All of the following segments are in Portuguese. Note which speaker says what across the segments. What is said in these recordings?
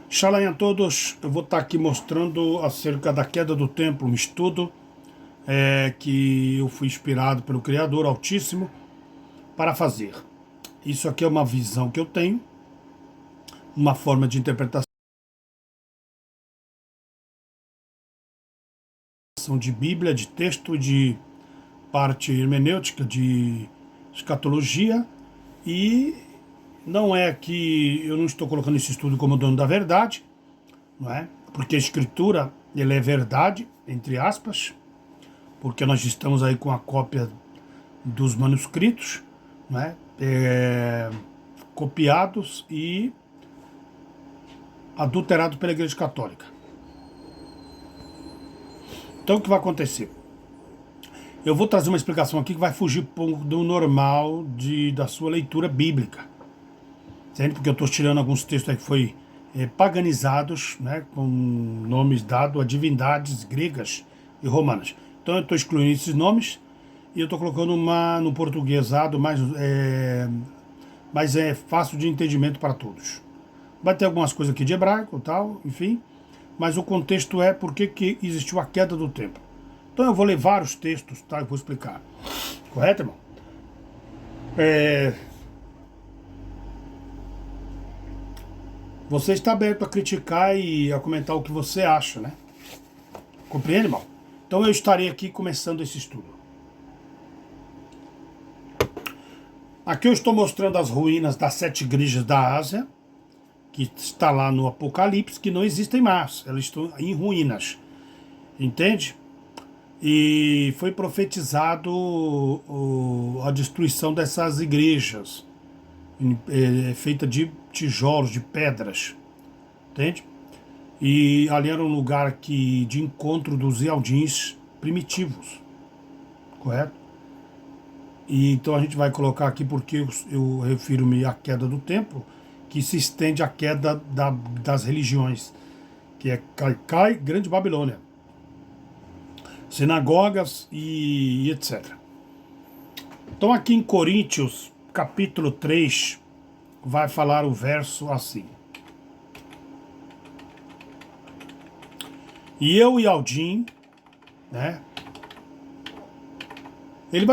Speaker 1: Shalom a todos, eu vou estar aqui mostrando acerca da queda do templo, um estudo que eu fui inspirado pelo Criador Altíssimo para fazer. Isso aqui é uma visão que eu tenho, uma forma de interpretação de Bíblia, de texto, de parte hermenêutica, de escatologia, e não é que eu não estou colocando esse estudo como dono da verdade, não é? Porque a Escritura, ele é verdade, entre aspas, porque nós estamos aí com a cópia dos manuscritos, não é? Copiados e adulterados pela Igreja Católica. Então o que vai acontecer? Eu vou trazer uma explicação aqui que vai fugir um pouco do normal da sua leitura bíblica. Entende? Porque eu estou tirando alguns textos aí que foi paganizados, né, com nomes dados a divindades gregas e romanas. Então eu estou excluindo esses nomes e eu estou colocando no portuguesado mais fácil de entendimento para todos. Vai ter algumas coisas aqui de hebraico e tal, enfim, mas o contexto é por que existiu a queda do templo. Então eu vou ler vários textos, tá? Eu vou explicar. Correto, irmão? Você está aberto a criticar e a comentar o que você acha, né? Compreende, irmão? Então eu estarei aqui começando esse estudo. Aqui eu estou mostrando as ruínas das 7 igrejas da Ásia, que está lá no Apocalipse, que não existem mais. Elas estão em ruínas. Entende? E foi profetizado a destruição dessas igrejas, feita de tijolos, de pedras. Entende? E ali era um lugar de encontro dos Ealdins primitivos. Correto? E então a gente vai colocar aqui porque eu refiro-me à queda do templo, que se estende à queda das religiões, que é cai Grande Babilônia, sinagogas e etc. Então aqui em Coríntios, capítulo 3, vai falar o verso assim. E eu e Aldim, né? Eu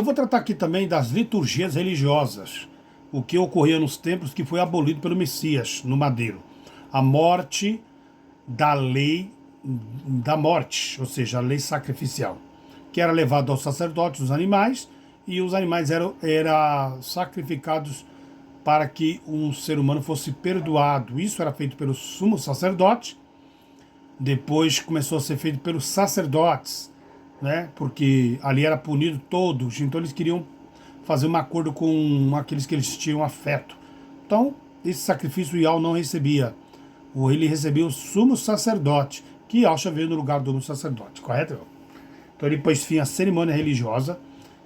Speaker 1: vou tratar aqui também das liturgias religiosas, o que ocorria nos templos que foi abolido pelo Messias no madeiro. A morte da lei da morte, ou seja, a lei sacrificial, que era levado aos sacerdotes, os animais, e os animais eram sacrificados para que um ser humano fosse perdoado. Isso era feito pelo sumo sacerdote, depois começou a ser feito pelos sacerdotes, né? Porque ali era punido todos, então eles queriam fazer um acordo com aqueles que eles tinham afeto. Então, esse sacrifício Ial não recebia. Ele recebia o sumo sacerdote, que Yahshua veio no lugar do sumo sacerdote, correto? Então ele pôs fim à cerimônia religiosa,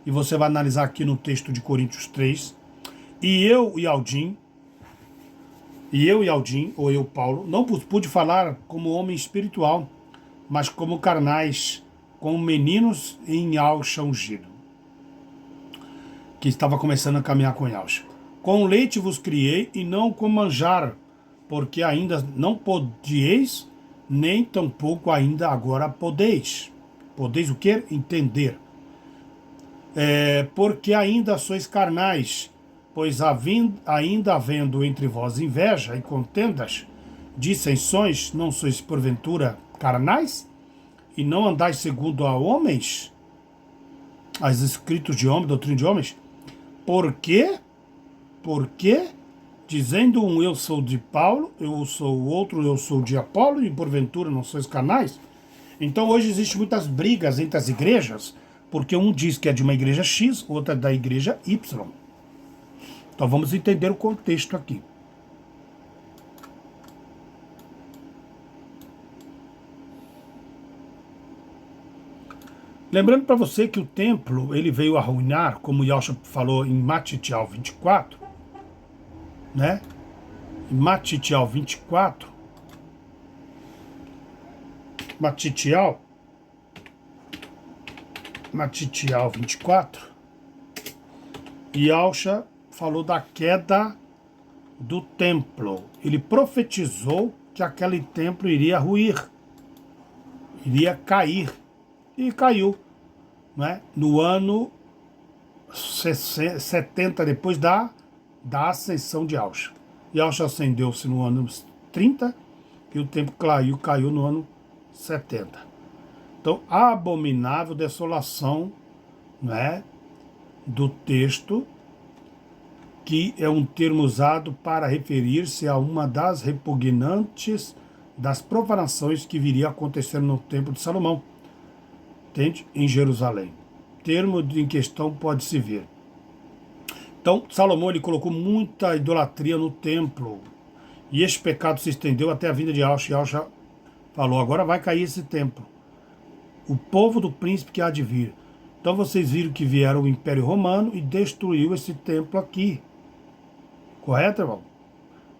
Speaker 1: e você vai analisar aqui no texto de Coríntios 3. E eu e Aldim, ou eu, Paulo, não pude falar como homem espiritual, mas como carnais, como meninos em Yahshua ungido, que estava começando a caminhar com Yahshua. Com leite vos criei, e não com manjar, porque ainda não podieis, nem tampouco ainda agora podeis. Podeis o quê? Entender. Porque ainda sois carnais, pois ainda havendo entre vós inveja e contendas, dissensões, não sois porventura carnais? E não andais segundo a homens? As escritos de homens, doutrina de homens? Por quê? Porque, dizendo um eu sou de Paulo, eu sou o outro, eu sou de Apolo, e porventura não sois carnais? Então hoje existem muitas brigas entre as igrejas, porque um diz que é de uma igreja X, outra é da igreja Y. Então vamos entender o contexto aqui. Lembrando para você que o templo ele veio arruinar, como Yahshua falou em Matitial 24, né? Em Matitial 24, Matitial 24, Yahshua falou da queda do templo. Ele profetizou que aquele templo iria ruir, iria cair. E caiu, né? No ano 70 depois da ascensão de Ausha. E Ausha ascendeu-se no ano 30 e o templo caiu no ano 70. Então, a abominável desolação, né, do texto, que é um termo usado para referir-se a uma das repugnantes das profanações que viria a acontecer no Templo de Salomão, entende? Em Jerusalém. Termo em questão pode-se ver. Então, Salomão ele colocou muita idolatria no templo, e esse pecado se estendeu até a vinda de Ausha, e Ausha falou, agora vai cair esse templo. O povo do príncipe que há de vir. Então vocês viram que vieram o Império Romano e destruiu esse templo aqui. Correto, irmão?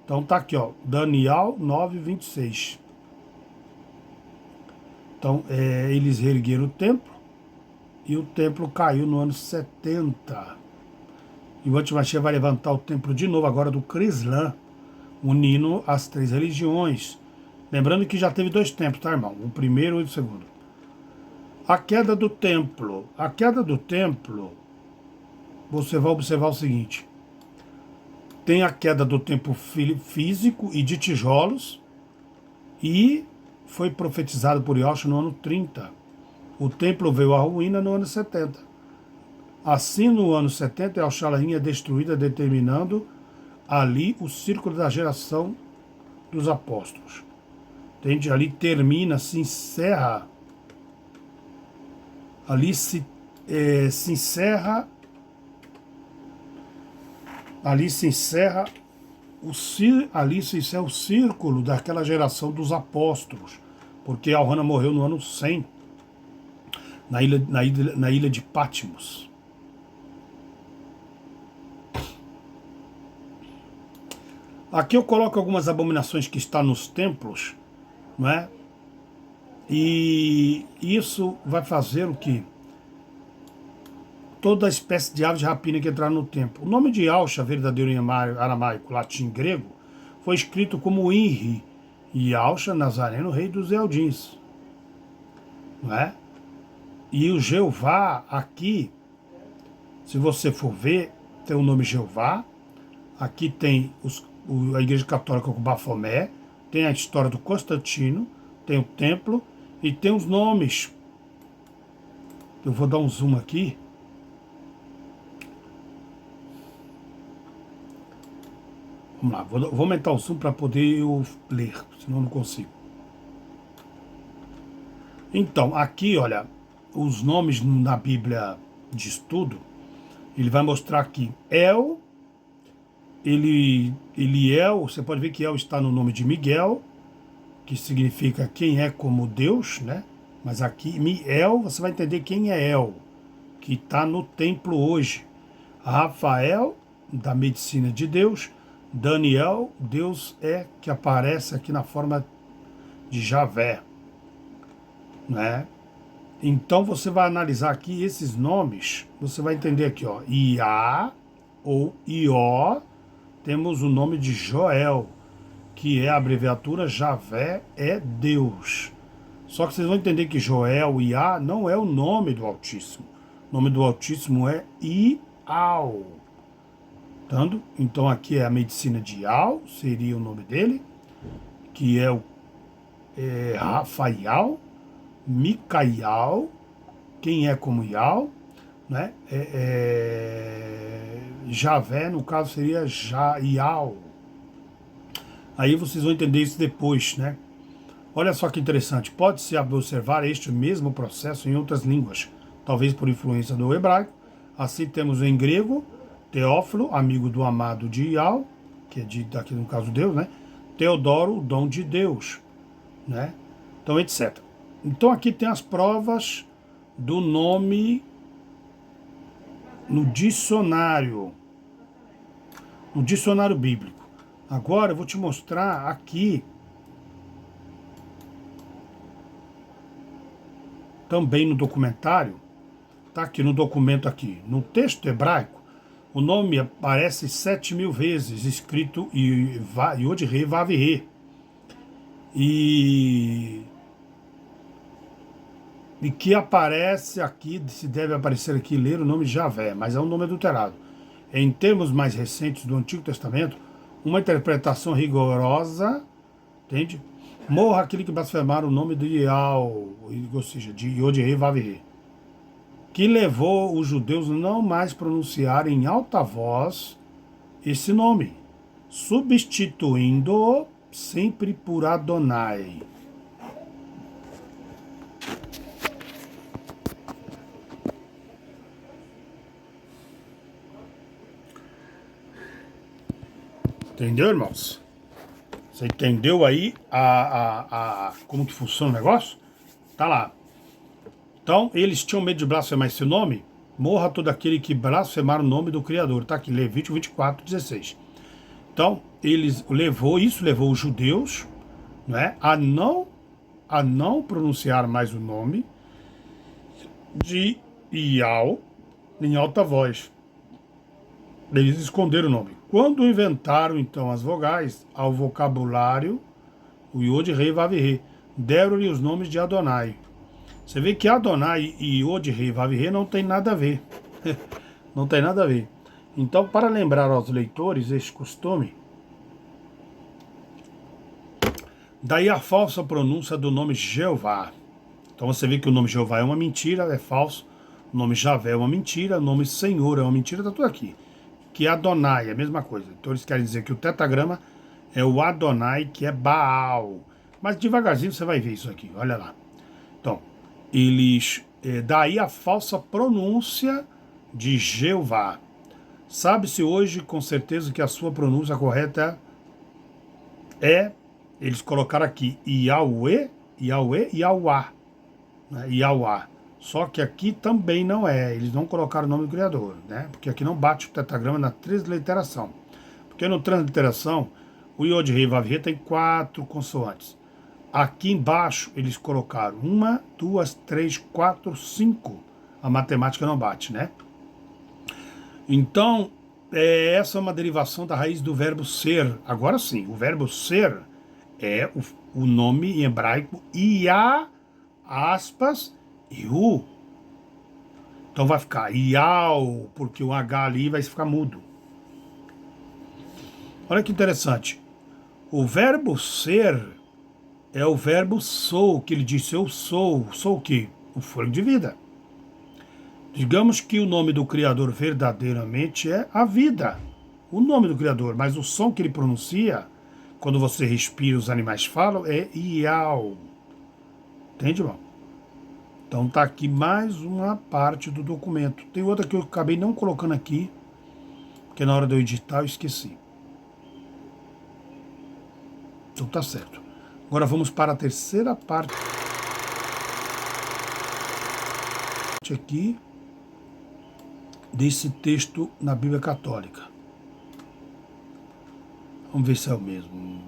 Speaker 1: Então tá aqui, ó, Daniel 9:26. Então, eles reergueram o templo e o templo caiu no ano 70. E o Antimachia vai levantar o templo de novo, agora do Crislã, unindo as três religiões. Lembrando que já teve dois templos, tá, irmão? O primeiro e o segundo. A queda do templo. A queda do templo, você vai observar o seguinte. Tem a queda do templo físico e de tijolos, e foi profetizado por Yahshua no ano 30. O templo veio à ruína no ano 70. Assim, no ano 70, Yahshua é destruída, determinando ali o círculo da geração dos apóstolos. Entende? Ali termina, se encerra, ali se encerra o círculo daquela geração dos apóstolos, porque Elrana morreu no ano 100, na ilha de Patmos. Aqui eu coloco algumas abominações que estão nos templos, não é? E isso vai fazer o quê? Toda espécie de aves de rapina que entraram no templo. O nome de Yahshua, verdadeiro em aramaico, latim e grego, foi escrito como Inri, Yahshua Nazareno, rei dos Eldins. Não é? E o Jeová aqui, se você for ver, tem o nome Jeová, aqui tem a Igreja Católica com Bafomé, tem a história do Constantino, tem o templo e tem os nomes. Eu vou dar um zoom aqui. Vamos lá, vou aumentar o zoom para poder eu ler, senão eu não consigo. Então, aqui, olha, os nomes na Bíblia de estudo, ele vai mostrar aqui Eliel, você pode ver que El está no nome de Miguel, que significa quem é como Deus, né? Mas aqui, Miel, você vai entender quem é El, que está no templo hoje. Rafael, da medicina de Deus. Daniel, Deus que aparece aqui na forma de Javé, né? Então você vai analisar aqui esses nomes, você vai entender aqui, ó, Iá ou Ió, temos o nome de Joel, que é a abreviatura Javé é Deus. Só que vocês vão entender que Joel, Iá, não é o nome do Altíssimo. O nome do Altíssimo é Ial. Então aqui é a medicina de Ial, seria o nome dele, que é o Rafael, Micaial, quem é como Ial, né? Javé, no caso, seria Jaial. Aí vocês vão entender isso depois, né? Olha só que interessante, pode-se observar este mesmo processo em outras línguas, talvez por influência do hebraico. Assim temos em grego, Teófilo, amigo do amado de Ial, que é daqui no caso Deus, né? Teodoro, o dom de Deus, né? Então, etc. Então aqui tem as provas do nome no dicionário bíblico. Agora eu vou te mostrar aqui também no documentário, tá aqui no documento aqui, no texto hebraico, o nome aparece 7.000 vezes escrito Yod-He, Vav-He. E que aparece aqui, se deve aparecer aqui, ler o nome Javé, mas é um nome adulterado. Em termos mais recentes do Antigo Testamento, uma interpretação rigorosa, entende? Morra aquele que blasfemar o nome de Ial, ou seja, de Yod-Heh-Vav-Heh, que levou os judeus não mais pronunciarem em alta voz esse nome, substituindo-o sempre por Adonai. Entendeu, irmãos? Você entendeu aí como que funciona o negócio? Tá lá. Então, eles tinham medo de blasfemar esse nome. Morra todo aquele que blasfemar o nome do Criador. Tá aqui, Levítico 24:16. Então, isso levou os judeus, né, a não pronunciar mais o nome de Ial em alta voz. Eles esconderam o nome. Quando inventaram, então, as vogais ao vocabulário, o Yod-Heh-Vav-Heh, deram-lhe os nomes de Adonai. Você vê que Adonai e Yod-Heh-Vav-Heh não tem nada a ver. Não tem nada a ver. Então, para lembrar aos leitores este costume, daí a falsa pronúncia do nome Jeová. Então você vê que o nome Jeová é uma mentira, é falso. O nome Javé é uma mentira, o nome Senhor é uma mentira, está tudo aqui. Que Adonai é a mesma coisa. Então eles querem dizer que o tetragrama é o Adonai, que é Baal. Mas devagarzinho você vai ver isso aqui, olha lá. Então, daí a falsa pronúncia de Jeová. Sabe-se hoje com certeza que a sua pronúncia correta eles colocaram aqui Yahweh, Yahweh, Yahweh, né? Yahweh. Só que aqui também não é, eles não colocaram o nome do Criador, né? Porque aqui não bate o tetragrama na transliteração. Porque no transliteração, o Yod-Heh-Vav-Heh tem 4 consoantes. Aqui embaixo eles colocaram 1, 2, 3, 4, 5. A matemática não bate, né? Então, essa é uma derivação da raiz do verbo ser. Agora sim, o verbo ser é o nome em hebraico Iá, aspas, Ihu. Então vai ficar Iau, porque o H ali vai ficar mudo. Olha que interessante. O verbo ser é o verbo sou, que ele disse eu sou. Sou o quê? O fôlego de vida. Digamos que o nome do Criador verdadeiramente é a vida. O nome do Criador, mas o som que ele pronuncia, quando você respira, os animais falam, é Iau. Entende, irmão? Então tá aqui mais uma parte do documento. Tem outra que eu acabei não colocando aqui, porque na hora de eu editar eu esqueci. Então tá certo. Agora vamos para a terceira parte aqui desse texto na Bíblia Católica. Vamos ver se é o mesmo.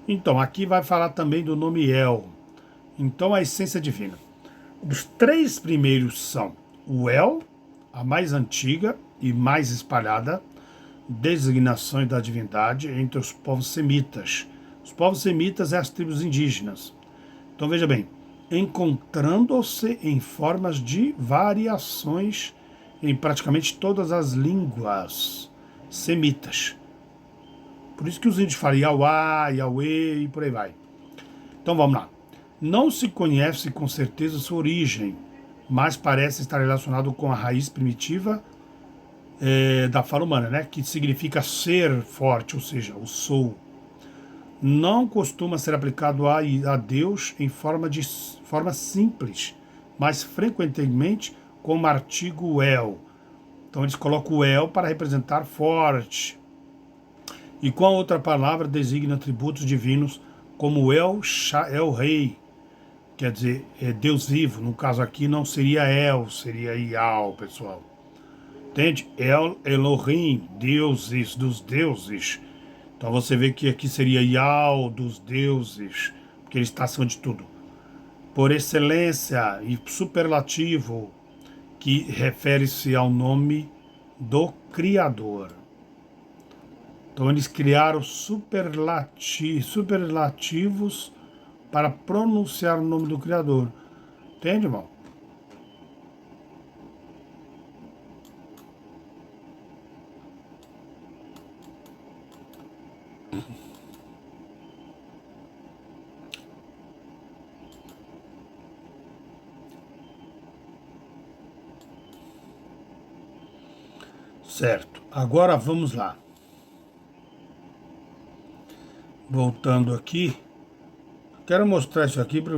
Speaker 1: Então, aqui vai falar também do nome El. Então, a essência divina. Os 3 primeiros são o El, a mais antiga e mais espalhada designações da divindade entre os povos semitas. Os povos semitas é as tribos indígenas. Então, veja bem, encontrando-se em formas de variações em praticamente todas as línguas semitas. Por isso que os índios falam Yahweh, Yahweh e por aí vai. Então vamos lá. Não se conhece com certeza sua origem, mas parece estar relacionado com a raiz primitiva da fala humana, né? Que significa ser forte, ou seja, o sou. Não costuma ser aplicado a Deus em forma simples, mas frequentemente como artigo el. Então eles colocam o el para representar forte. E com a outra palavra designa atributos divinos como El Rei, quer dizer, é Deus vivo. No caso aqui não seria El, seria Ial, pessoal. Entende? El Elohim, deuses dos deuses. Então você vê que aqui seria Ial dos deuses, porque ele está acima de tudo. Por excelência e superlativo, que refere-se ao nome do Criador. Então eles criaram superlativos para pronunciar o nome do Criador. Entende, irmão? Certo. Agora vamos lá. Voltando aqui. Quero mostrar isso aqui para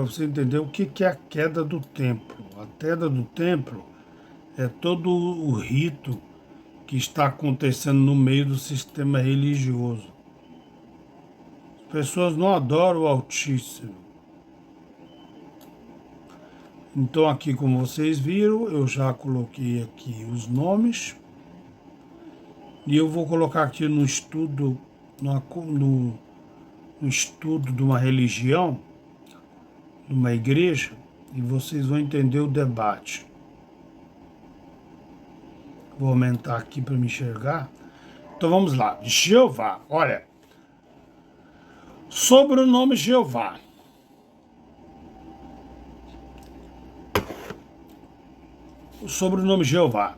Speaker 1: você entender o que é a queda do templo. A queda do templo é todo o rito que está acontecendo no meio do sistema religioso. As pessoas não adoram o Altíssimo. Então aqui, como vocês viram, eu já coloquei aqui os nomes. E eu vou colocar aqui no estudo, no estudo de uma religião, de uma igreja, e vocês vão entender o debate. Vou aumentar aqui para me enxergar. Então vamos lá. Jeová, olha. Sobre o nome Jeová. Sobre o nome Jeová.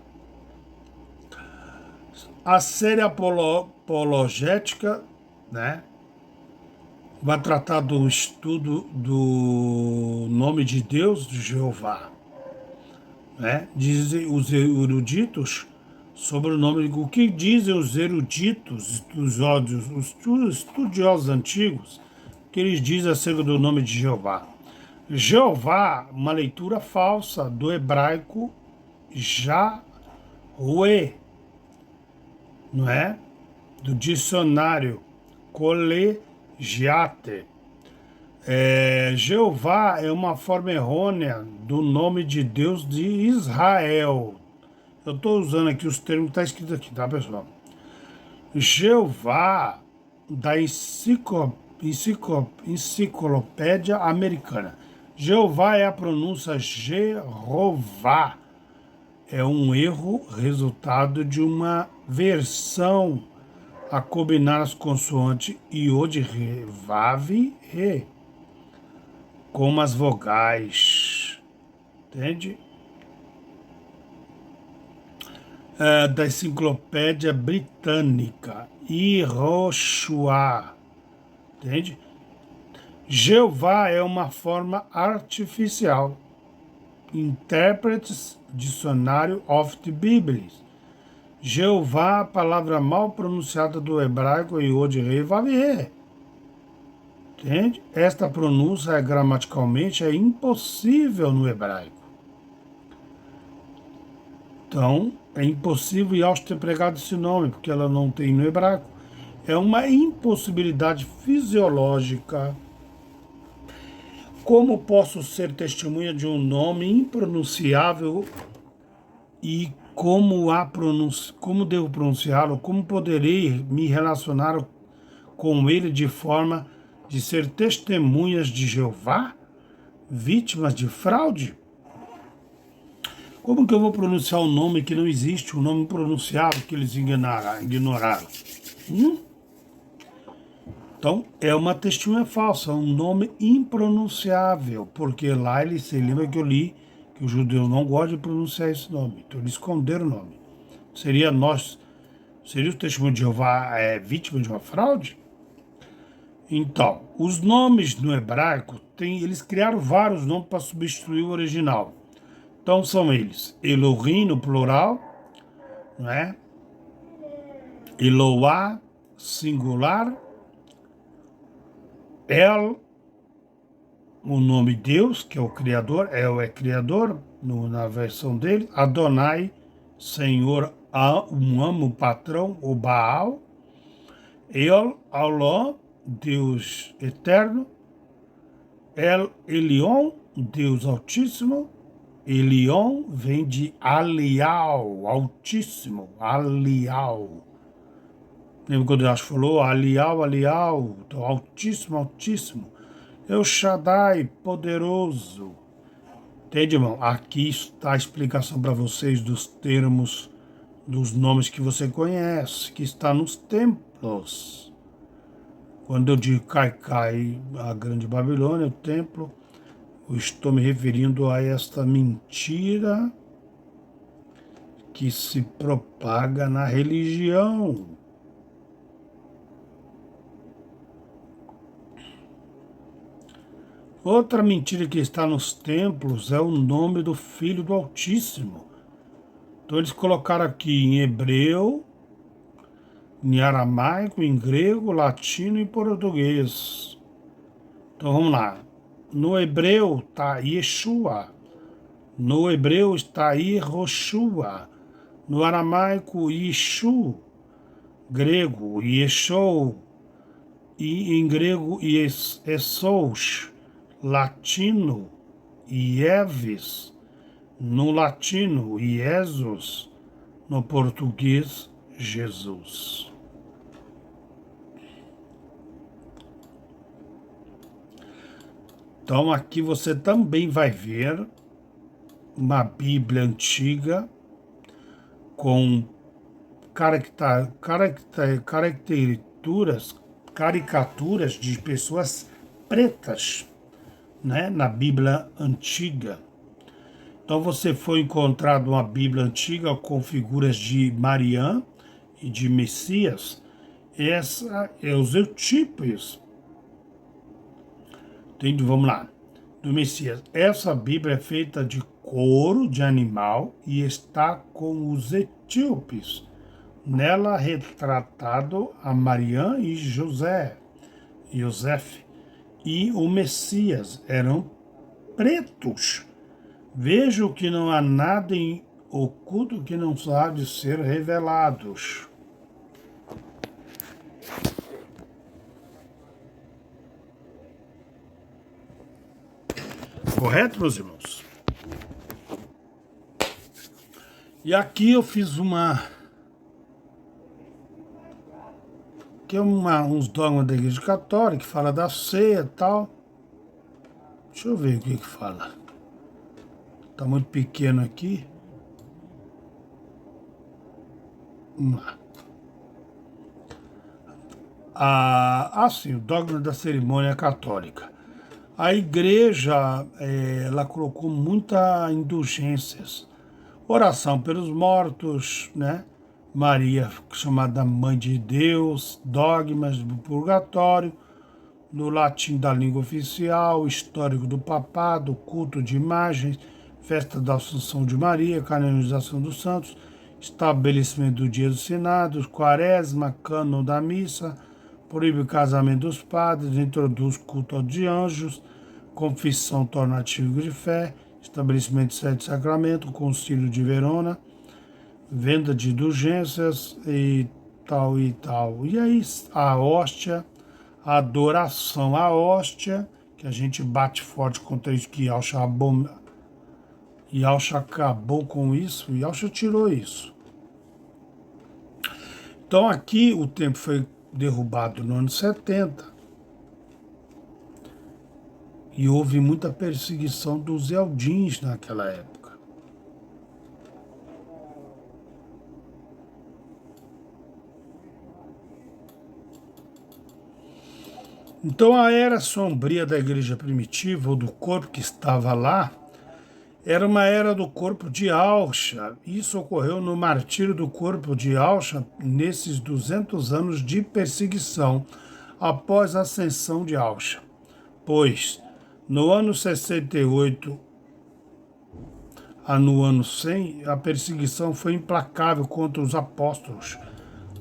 Speaker 1: A série apologética, né, vai tratar do estudo do nome de Deus, de Jeová. Né? Dizem os eruditos sobre o nome. O que dizem os eruditos, os estudiosos antigos, que eles dizem acerca do nome de Jeová? Jeová, uma leitura falsa do hebraico Yahweh, não é? Do dicionário Colegiate. Jeová é uma forma errônea do nome de Deus de Israel. Eu estou usando aqui os termos que está escrito aqui, tá, pessoal? Jeová, da Enciclopédia Americana. Jeová é a pronúncia Jeová. É um erro resultado de uma versão a combinar as consoantes Iod, Re, Vav, Re, como as vogais. Entende? Da Enciclopédia Britânica, Yehoshua. Entende? Jeová é uma forma artificial. Intérpretes, Dicionário of the Bible. Jeová, palavra mal pronunciada do hebraico Yod, Rei, Vav, Re. Entende? Esta pronúncia gramaticalmente é impossível no hebraico. Então, é impossível Yahshua ter pregado esse nome, porque ela não tem no hebraico. É uma impossibilidade fisiológica. Como posso ser testemunha de um nome impronunciável e como devo pronunciá-lo? Como poderei me relacionar com ele de forma de ser testemunhas de Jeová? Vítimas de fraude? Como que eu vou pronunciar um nome que não existe, um nome impronunciável que eles ignoraram? Então, é uma testemunha falsa, um nome impronunciável, porque lá você lembra que eu li que os judeus não gostam de pronunciar esse nome, então eles esconderam o nome. Seria o testemunho de Jeová vítima de uma fraude? Então, os nomes no hebraico, eles criaram vários nomes para substituir o original. Então são eles, Elohim no plural, não é? Eloá, singular, El, o nome Deus, que é o Criador, El é Criador, na versão dele, Adonai, Senhor, um amo, patrão, o Baal, El, Aló, Deus eterno, El Elyon, Deus altíssimo. Elion vem de Alial, altíssimo, Alial. Lembra quando Deus falou Alial, Alial, então, altíssimo, altíssimo. El Shaddai, poderoso. Entende, irmão? Aqui está a explicação para vocês dos termos dos nomes que você conhece, que está nos templos. Quando eu digo Caicai, a Grande Babilônia, o templo, eu estou me referindo a esta mentira que se propaga na religião. Outra mentira que está nos templos é o nome do Filho do Altíssimo. Então eles colocaram aqui em hebreu, em aramaico, em grego, latino e português. Então vamos lá. No hebreu está Yeshua. No hebreu está Yehoshua. No aramaico, Yeshu. Grego, Yeshua. E em grego, Esous. Latino, Ieves. No latino, Iesus. No português, Jesus. Então aqui você também vai ver uma Bíblia antiga com caricaturas de pessoas pretas, né, na Bíblia antiga. Então você foi encontrado uma Bíblia antiga com figuras de Mariã e de Messias. Essa é os etíopes. Entende? Vamos lá. Do Messias. Essa Bíblia é feita de couro de animal e está com os etíopes. Nela retratado a Mariã e José, Yosef, e o Messias eram pretos. Vejo que não há nada em oculto que não há de ser revelados. Correto, meus irmãos? E aqui eu fiz uns dogmas da Igreja Católica, que fala da ceia e tal. Deixa eu ver o que fala. Tá muito pequeno aqui. Vamos lá. Sim, o dogma da cerimônia católica. A igreja, ela colocou muitas indulgências. Oração pelos mortos, né? Maria, chamada Mãe de Deus, dogmas do purgatório, no latim da língua oficial, histórico do papado, culto de imagens, festa da Assunção de Maria, canonização dos santos, estabelecimento do dia dos finados, quaresma, cânon da missa, proíbe o casamento dos padres, introduz culto de anjos, confissão torna ativo de fé, estabelecimento de sete sacramentos, concílio de Verona, venda de indulgências e tal e tal. E aí a hóstia, a adoração à hóstia, que a gente bate forte contra isso, que Yalcha acabou com isso, Yalcha tirou isso. Então aqui o templo foi derrubado no ano 70 e houve muita perseguição dos Eldins naquela época. Então a era sombria da igreja primitiva, ou do corpo que estava lá, era uma era do corpo de Alcha. Isso ocorreu no martírio do corpo de Alcha nesses 200 anos de perseguição após a ascensão de Alcha. Pois, no ano 68 no ano 100, a perseguição foi implacável contra os apóstolos.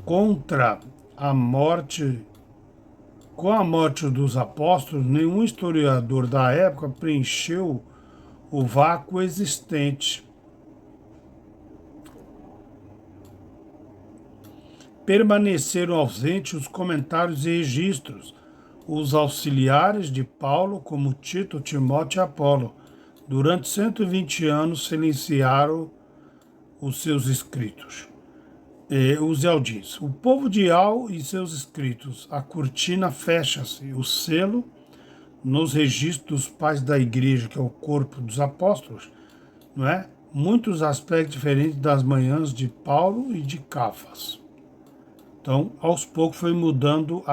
Speaker 1: Com a morte dos apóstolos, nenhum historiador da época preencheu o vácuo existente. Permaneceram ausentes os comentários e registros, os auxiliares de Paulo, como Tito, Timóteo e Apolo. Durante 120 anos silenciaram os seus escritos. Os Eldins. O povo de Al e seus escritos. A cortina fecha-se, o selo nos registros dos pais da igreja, que é o corpo dos apóstolos, não é? muitos aspectos diferentes das manhãs de Paulo e de Cafas. Então, aos poucos foi mudando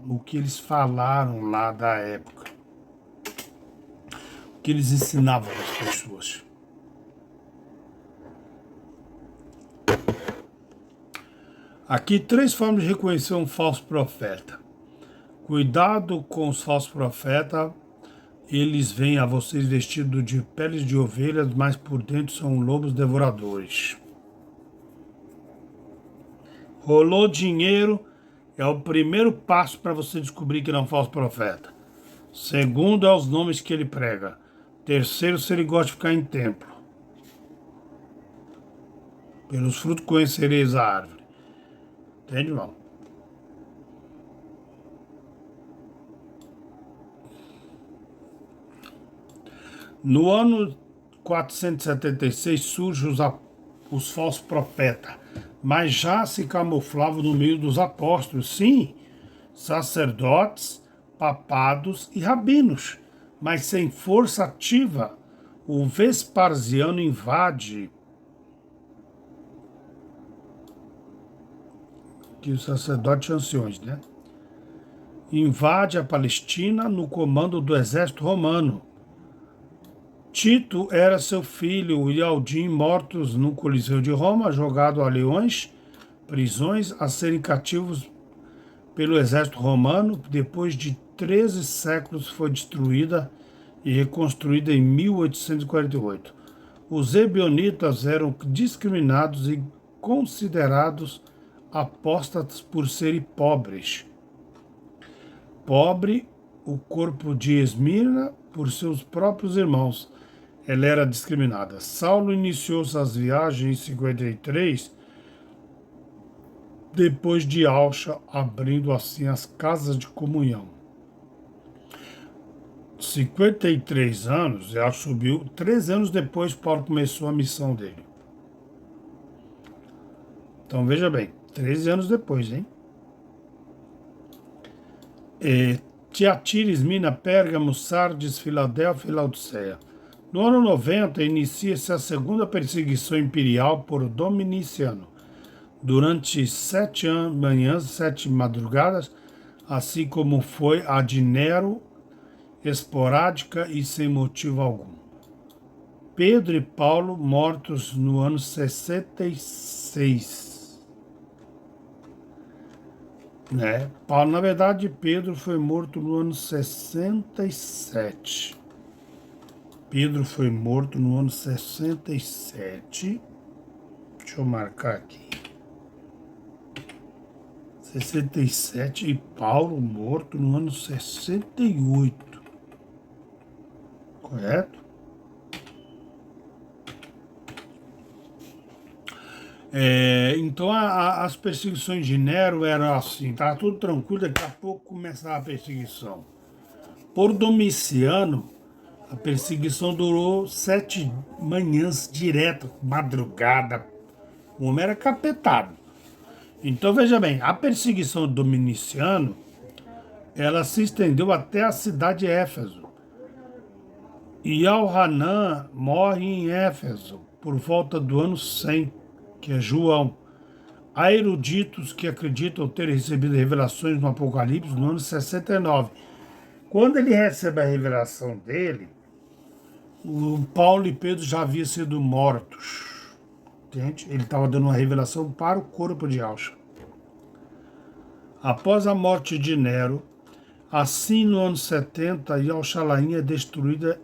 Speaker 1: o que eles falaram lá da época, o que eles ensinavam às pessoas. Aqui 3 formas de reconhecer um falso profeta. Cuidado com os falsos profetas, eles vêm a vocês vestidos de peles de ovelhas, mas por dentro são lobos devoradores. Rolou dinheiro é o primeiro passo para você descobrir que ele é um falso profeta. Segundo é os nomes que ele prega. Terceiro, se ele gosta de ficar em templo. Pelos frutos conhecereis a árvore. Entende, irmão? No ano 476 surgem os falsos profetas, mas já se camuflavam no meio dos apóstolos, sim, sacerdotes, papados e rabinos, mas sem força ativa. O Vespasiano invade, que os sacerdotes anciões, né? Invade a Palestina no comando do exército romano. Tito era seu filho e Aldim mortos no Coliseu de Roma, jogado a leões, prisões, a serem cativos pelo exército romano. Depois de 13 séculos foi destruída e reconstruída em 1848. Os ebionitas eram discriminados e considerados apóstatas por serem pobres. Pobre o corpo de Esmirna por seus próprios irmãos. Ela era discriminada. Saulo iniciou suas viagens em 53, depois de Alcha, abrindo assim as casas de comunhão. 53 anos, ela subiu. 3 anos depois, Paulo começou a missão dele. Então veja bem, 13 anos depois, hein? Tiatira, Esmirna, Pérgamo, Sardes, Filadélfia e Laodiceia. No ano 90, inicia-se a segunda perseguição imperial por Dominiciano. Durante 7 manhãs e 7 madrugadas, assim como foi a de Nero, esporádica e sem motivo algum. Pedro e Paulo mortos no ano 66. Né? Paulo, na verdade, Pedro foi morto no ano 67. Pedro foi morto no ano 67. Deixa eu marcar aqui. 67 e Paulo morto no ano 68. Correto? Então as perseguições de Nero eram assim, estava tudo tranquilo, daqui a pouco começava a perseguição. Por Domiciano, a perseguição durou 7 manhãs direto, madrugada. O homem era capetado. Então veja bem, a perseguição do Domiciano, ela se estendeu até a cidade de Éfeso. E Al-Hanan morre em Éfeso por volta do ano 100, que é João. Há eruditos que acreditam ter recebido revelações no Apocalipse no ano 69. Quando ele recebe a revelação dele, o Paulo e Pedro já haviam sido mortos. Entende? Ele estava dando uma revelação para o corpo de Alcha. Após a morte de Nero, assim no ano 70, Yalchalaim é destruída,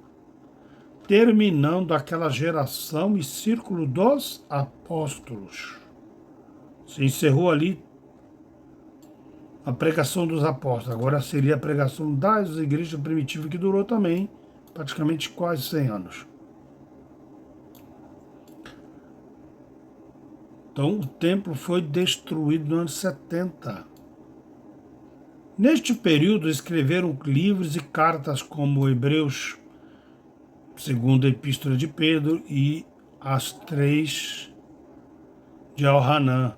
Speaker 1: terminando aquela geração e círculo dos apóstolos. Se encerrou ali a pregação dos apóstolos. Agora seria a pregação das igrejas primitivas, que durou também praticamente quase 100 anos. Então o templo foi destruído no ano 70. Neste período escreveram livros e cartas como Hebreus, segunda Epístola de Pedro e as 3 de Al-Hanan,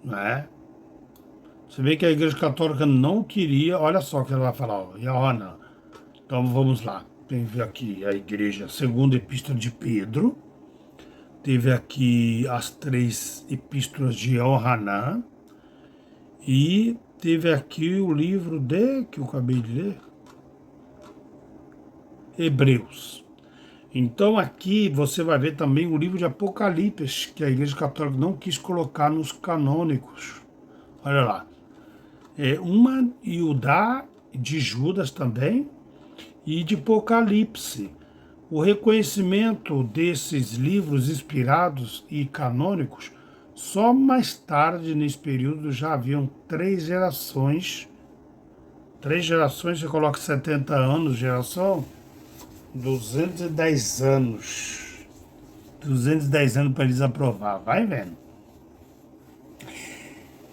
Speaker 1: né? Você vê que a Igreja Católica não queria, olha só o que ela vai falar, Al-Hanan. Então vamos lá. teve aqui a igreja, segunda epístola de Pedro, teve aqui as 3 epístolas de Yohanan, e teve aqui o livro que eu acabei de ler, Hebreus. Então aqui você vai ver também o livro de Apocalipse, que a Igreja Católica não quis colocar nos canônicos. Olha lá. Uma Judá de Judas também e de Apocalipse. O reconhecimento desses livros inspirados e canônicos, só mais tarde nesse período já haviam 3 gerações. 3 gerações, você coloca 70 anos, geração, 210 anos. 210 anos para eles aprovar, vai vendo.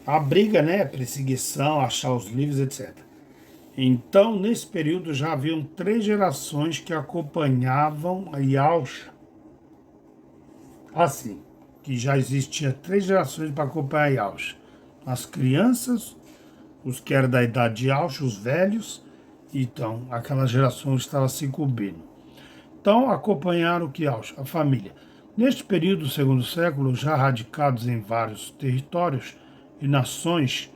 Speaker 1: A briga, né? Perseguição, achar os livros, etc. Então, nesse período já haviam 3 gerações que acompanhavam a Yahusha. Assim, que já existia 3 gerações para acompanhar a Yahusha. As crianças, os que eram da idade de Yahusha, os velhos, então aquela geração estava se cobrindo. Então, acompanharam o que Yahusha, a família. Neste período, segundo século, já radicados em vários territórios e nações,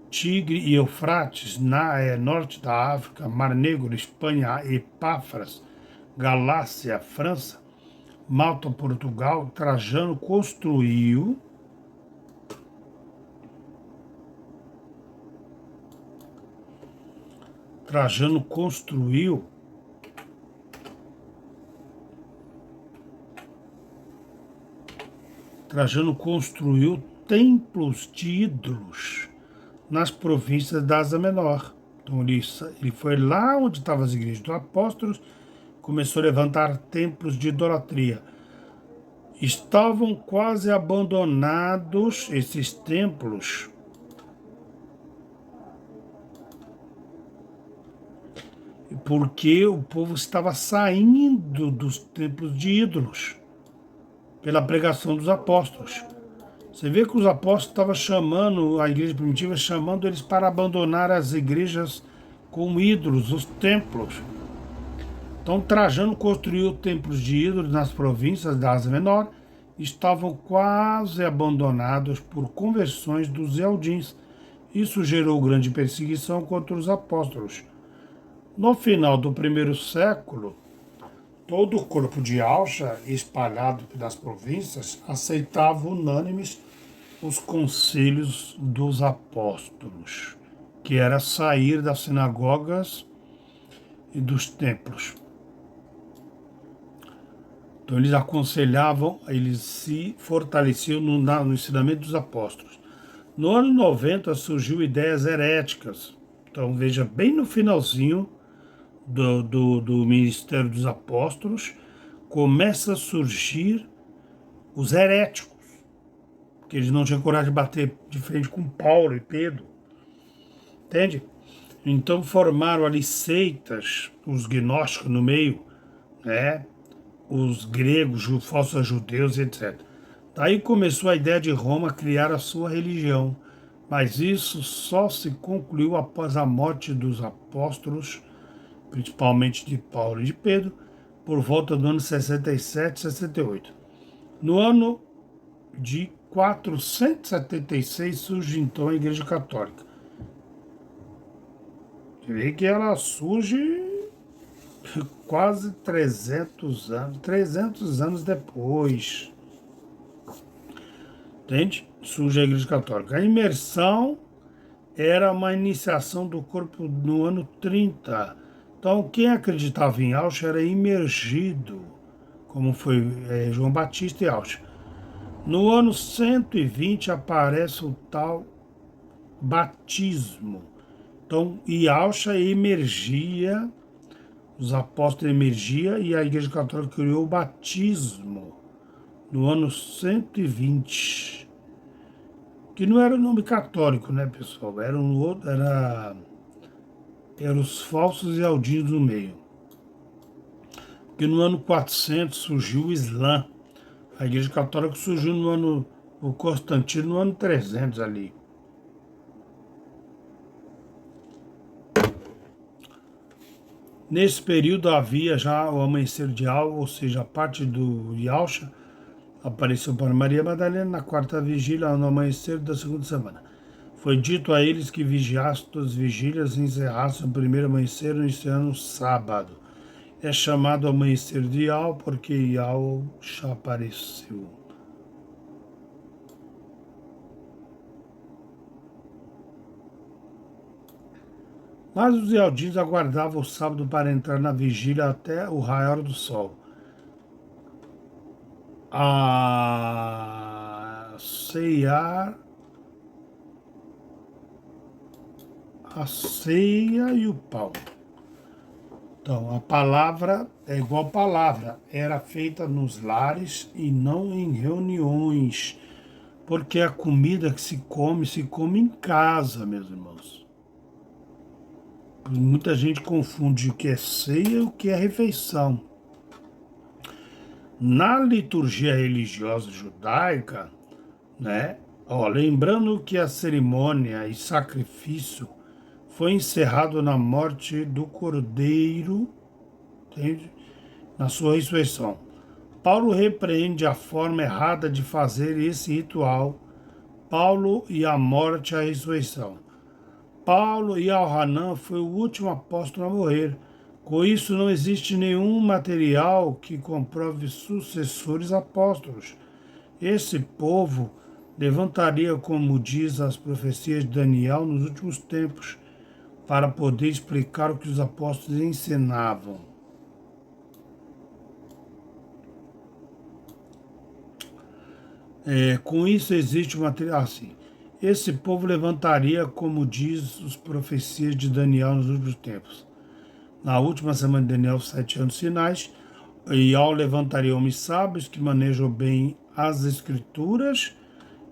Speaker 1: Tigre e Eufrates, norte da África, Mar Negro, Espanha, Epáfras, Galácia, França, Malta, Portugal, Trajano construiu templos de ídolos nas províncias da Ásia Menor. Então ele foi lá onde estavam as igrejas dos apóstolos, começou a levantar templos de idolatria. Estavam quase abandonados esses templos porque o povo estava saindo dos templos de ídolos pela pregação dos apóstolos. Você vê que os apóstolos estavam chamando, a igreja primitiva, chamando eles para abandonar as igrejas com ídolos, os templos. Então Trajano construiu templos de ídolos nas províncias da Ásia Menor, estavam quase abandonados por conversões dos Eldins. Isso gerou grande perseguição contra os apóstolos. No final do primeiro século, todo o corpo de Yahusha, espalhado pelas províncias, aceitava unânimes os conselhos dos apóstolos, que era sair das sinagogas e dos templos. Então eles aconselhavam, eles se fortaleciam no ensinamento dos apóstolos. No ano 90 surgiu ideias heréticas. Então veja, bem no finalzinho do ministério dos apóstolos, começa a surgir os heréticos, porque eles não tinham coragem de bater de frente com Paulo e Pedro, entende? Então formaram ali seitas, os gnósticos no meio, né? Os gregos, os falsos judeus, etc. Daí começou a ideia de Roma criar a sua religião, mas isso só se concluiu após a morte dos apóstolos, principalmente de Paulo e de Pedro, por volta do ano 67, 68. No ano de 476 surge então a Igreja Católica. Você vê que ela surge quase 300 anos depois. Entende? Surge a Igreja Católica. A imersão era uma iniciação do corpo no ano 30. Então, quem acreditava em Yahusha era imergido, como foi João Batista e Yahusha. No ano 120 aparece o tal batismo. Então, Yahusha emergia, os apóstolos emergiam e a Igreja Católica criou o batismo no ano 120. Que não era o nome católico, né, pessoal? Era os falsos eldins no meio. Porque no ano 400 surgiu o Islã. A Igreja Católica surgiu o Constantino no ano 300 ali. Nesse período havia já o amanhecer de Al, ou seja, a parte do Yalcha apareceu para Maria Madalena na quarta vigília, no amanhecer da segunda semana. Foi dito a eles que vigiassem todas as vigílias e encerrassem o primeiro amanhecer iniciando o sábado. É chamado amanhecer de Ial porque Ial já apareceu. Mas os Ialdinos aguardavam o sábado para entrar na vigília até o raiar do sol. A ceia, a ceia e o pão. Então, a palavra é igual palavra, era feita nos lares e não em reuniões, porque a comida que se come em casa, meus irmãos. Muita gente confunde o que é ceia e o que é refeição. Na liturgia religiosa judaica, né? Ó, lembrando que a cerimônia e sacrifício foi encerrado na morte do Cordeiro, entende? Na sua ressurreição. Paulo repreende a forma errada de fazer esse ritual. Paulo e a morte e a ressurreição. Paulo e Al-Hanan foi o último apóstolo a morrer. Com isso, não existe nenhum material que comprove sucessores apóstolos. Esse povo levantaria, como diz as profecias de Daniel, nos últimos tempos, para poder explicar o que os apóstolos ensinavam. Com isso existe uma assim. Esse povo levantaria, como diz as profecias de Daniel nos últimos tempos. Na última semana de Daniel, 7 anos finais, Ial levantaria homens sábios que manejam bem as escrituras,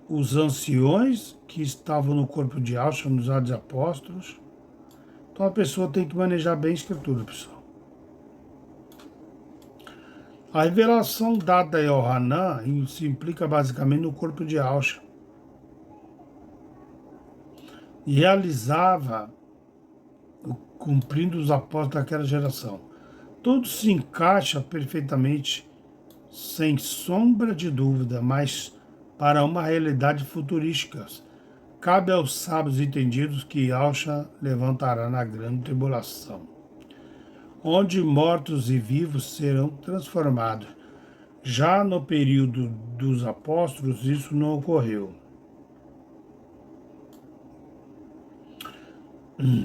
Speaker 1: os anciões que estavam no corpo de Ial, nos Atos Apóstolos. Então a pessoa tem que manejar bem a escritura, pessoal. A revelação dada a Yohanan se implica basicamente no corpo de Alcha. E realizava, cumprindo os apóstolos daquela geração. Tudo se encaixa perfeitamente, sem sombra de dúvida, mas para uma realidade futurística. Cabe aos sábios entendidos que Alcha levantará na grande tribulação, onde mortos e vivos serão transformados. Já no período dos apóstolos, isso não ocorreu.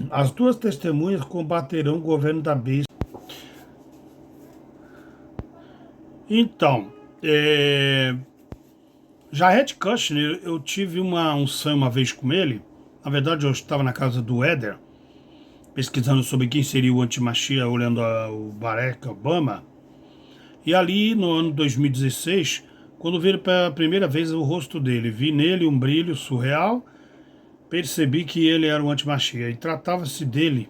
Speaker 1: As duas testemunhas combaterão o governo da besta. Então, Jared Kushner, eu tive um sonho uma vez com ele. Na verdade, eu estava na casa do Éder, pesquisando sobre quem seria o anti-Machia, olhando o Barack Obama. E ali, no ano 2016, quando vi pela primeira vez o rosto dele, vi nele um brilho surreal, percebi que ele era o anti-Machia. E tratava-se dele.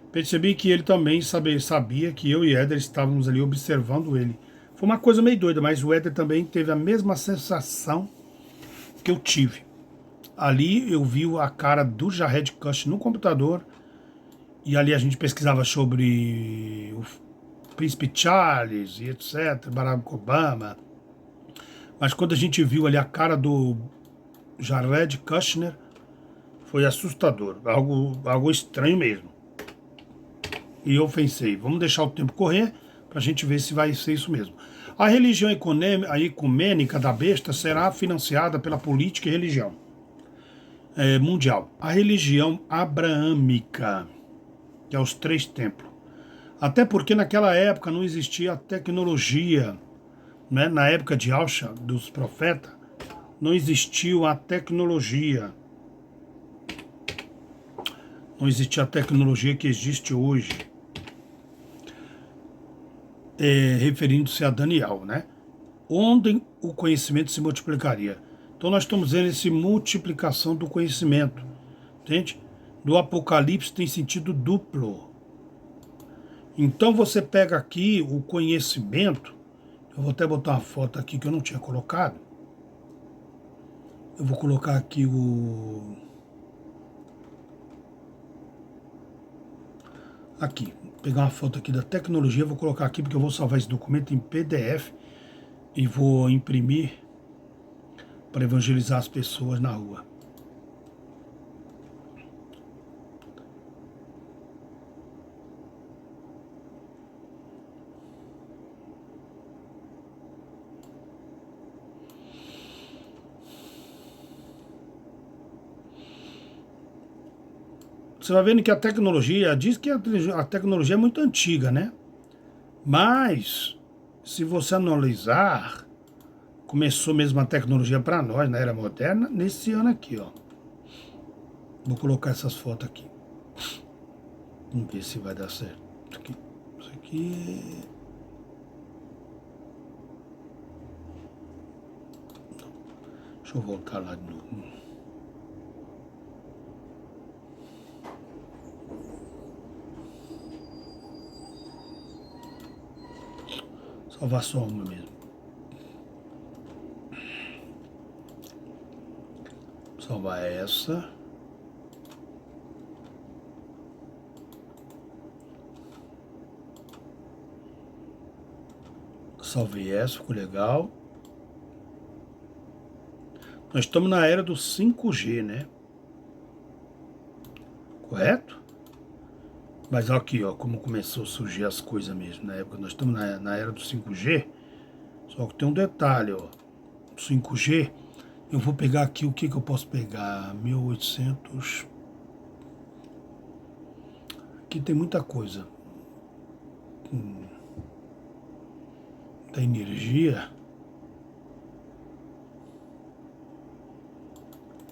Speaker 1: Percebi que ele também sabia que eu e Éder estávamos ali observando ele. Foi uma coisa meio doida, mas o Éder também teve a mesma sensação que eu tive. Ali eu vi a cara do Jared Kushner no computador e ali a gente pesquisava sobre o Príncipe Charles e etc, Barack Obama. Mas quando a gente viu ali a cara do Jared Kushner, foi assustador, algo estranho mesmo. E eu pensei, vamos deixar o tempo correr para a gente ver se vai ser isso mesmo. A religião ecumênica da besta será financiada pela política e religião mundial. A religião abraâmica, que é os 3 templos. Até porque naquela época não existia tecnologia, né? Na época de Alcha, dos profetas, não existia a tecnologia. Não existia a tecnologia que existe hoje. Referindo-se a Daniel, né? Onde o conhecimento se multiplicaria. Então nós estamos vendo essa multiplicação do conhecimento, entende? Do Apocalipse tem sentido duplo. Então você pega aqui o conhecimento, eu vou até botar uma foto aqui que eu não tinha colocado. Eu vou colocar aqui aqui, pegar uma foto aqui da tecnologia, vou colocar aqui porque eu vou salvar esse documento em PDF e vou imprimir para evangelizar as pessoas na rua. Você vai vendo que a tecnologia, diz que a tecnologia é muito antiga, né? Mas, se você analisar, começou mesmo a tecnologia para nós, na era moderna, nesse ano aqui, ó. Vou colocar essas fotos aqui. Vamos ver se vai dar certo. Isso aqui... Deixa eu voltar lá de novo. Salvar só uma mesmo. Salvar essa. Salvei essa, ficou legal. Nós estamos na era do 5G, né? Correto? Mas aqui, ó, como começou a surgir as coisas mesmo. Na época, nós estamos na era do 5G. Só que tem um detalhe, ó. 5G, eu vou pegar aqui, o que eu posso pegar? 1800. Aqui tem muita coisa. Da energia.